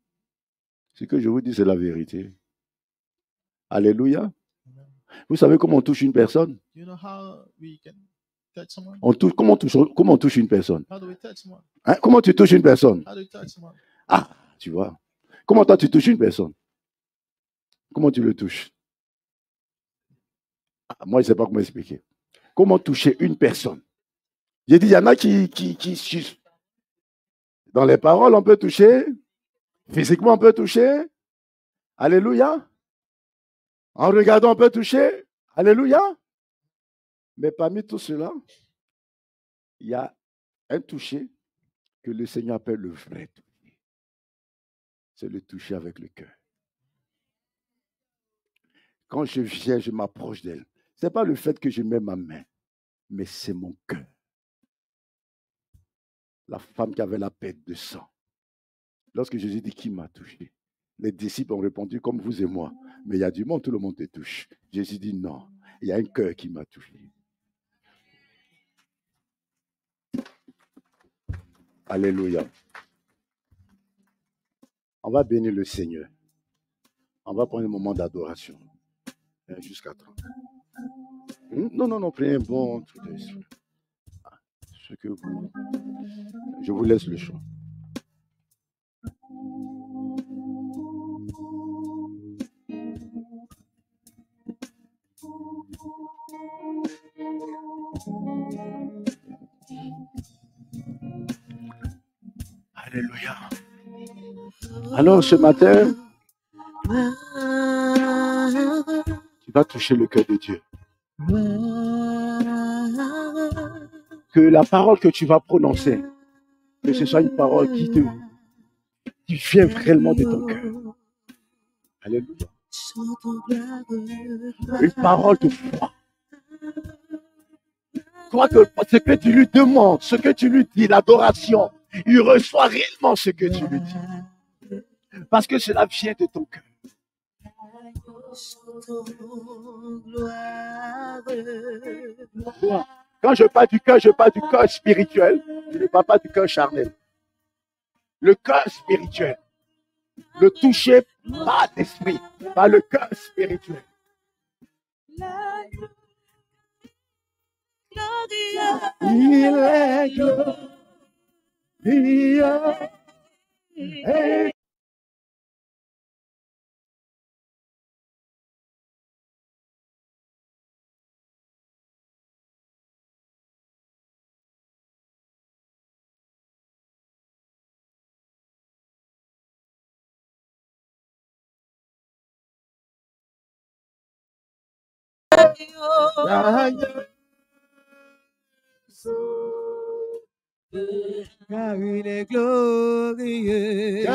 Ce que je vous dis, c'est la vérité. Alléluia. Vous savez comment on touche une personne? you know how we can touch someone? Comment on touche une personne? How do we touch someone? Hein? Comment tu touches une personne? How do you touch someone? Ah, tu vois. Comment toi tu touches une personne? Comment tu le touches? Ah, moi, je ne sais pas comment expliquer. Comment toucher une personne? J'ai dit, il y en a qui. Dans les paroles, on peut toucher. Physiquement, on peut toucher. Alléluia. En regardant, on peut toucher. Alléluia. Mais parmi tout cela, il y a un toucher que le Seigneur appelle le vrai toucher. C'est le toucher avec le cœur. Quand je viens, je m'approche d'elle. Ce n'est pas le fait que je mets ma main, mais c'est mon cœur. La femme qui avait la perte de sang. Lorsque Jésus dit qui m'a touché, les disciples ont répondu comme vous et moi. Mais il y a du monde, tout le monde te touche. Jésus dit non, il y a un cœur qui m'a touché. Alléluia. On va bénir le Seigneur. On va prendre un moment d'adoration. Jusqu'à 30. Non, prenez un bon truc d'esprit. Ce que vous... Je vous laisse le choix. Alléluia. Alors ce matin, tu vas toucher le cœur de Dieu. Que la parole que tu vas prononcer, que ce soit une parole qui vient réellement de ton cœur. Alléluia. Une parole de foi. Toi, ce que tu lui demandes, ce que tu lui dis, l'adoration, il reçoit réellement ce que tu lui dis. Parce que cela vient de ton cœur. Quand je parle du cœur, je parle du cœur spirituel. Je ne parle pas du cœur charnel. Le cœur spirituel. Le toucher par l'esprit, par le cœur spirituel. Il est glorieux. Car il est glorieux.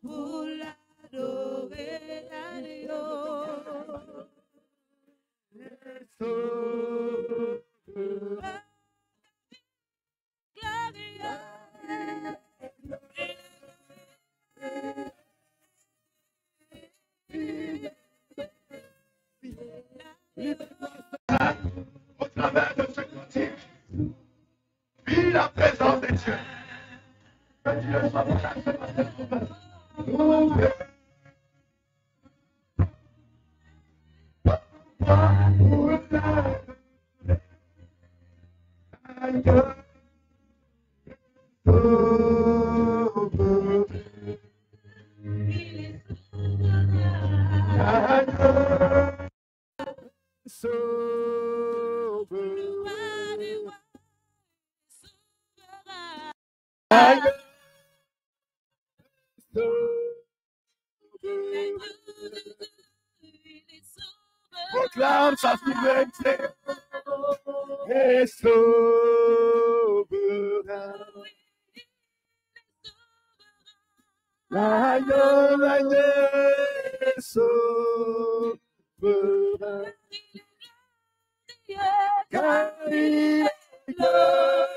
Pour l'adorer, Au travers de ce cantique, vis la présence de Dieu. Que Dieu soit là ce matin. Proclame sa souveraineté et souverain. L'agneau est souverain. Car il est glorieux.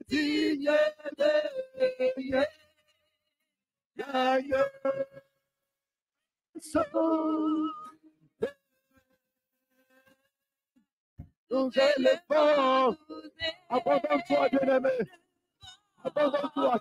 Digne de prier. L'agneau nous élevons, abandonne-toi, bien-aimé, abandonne-toi,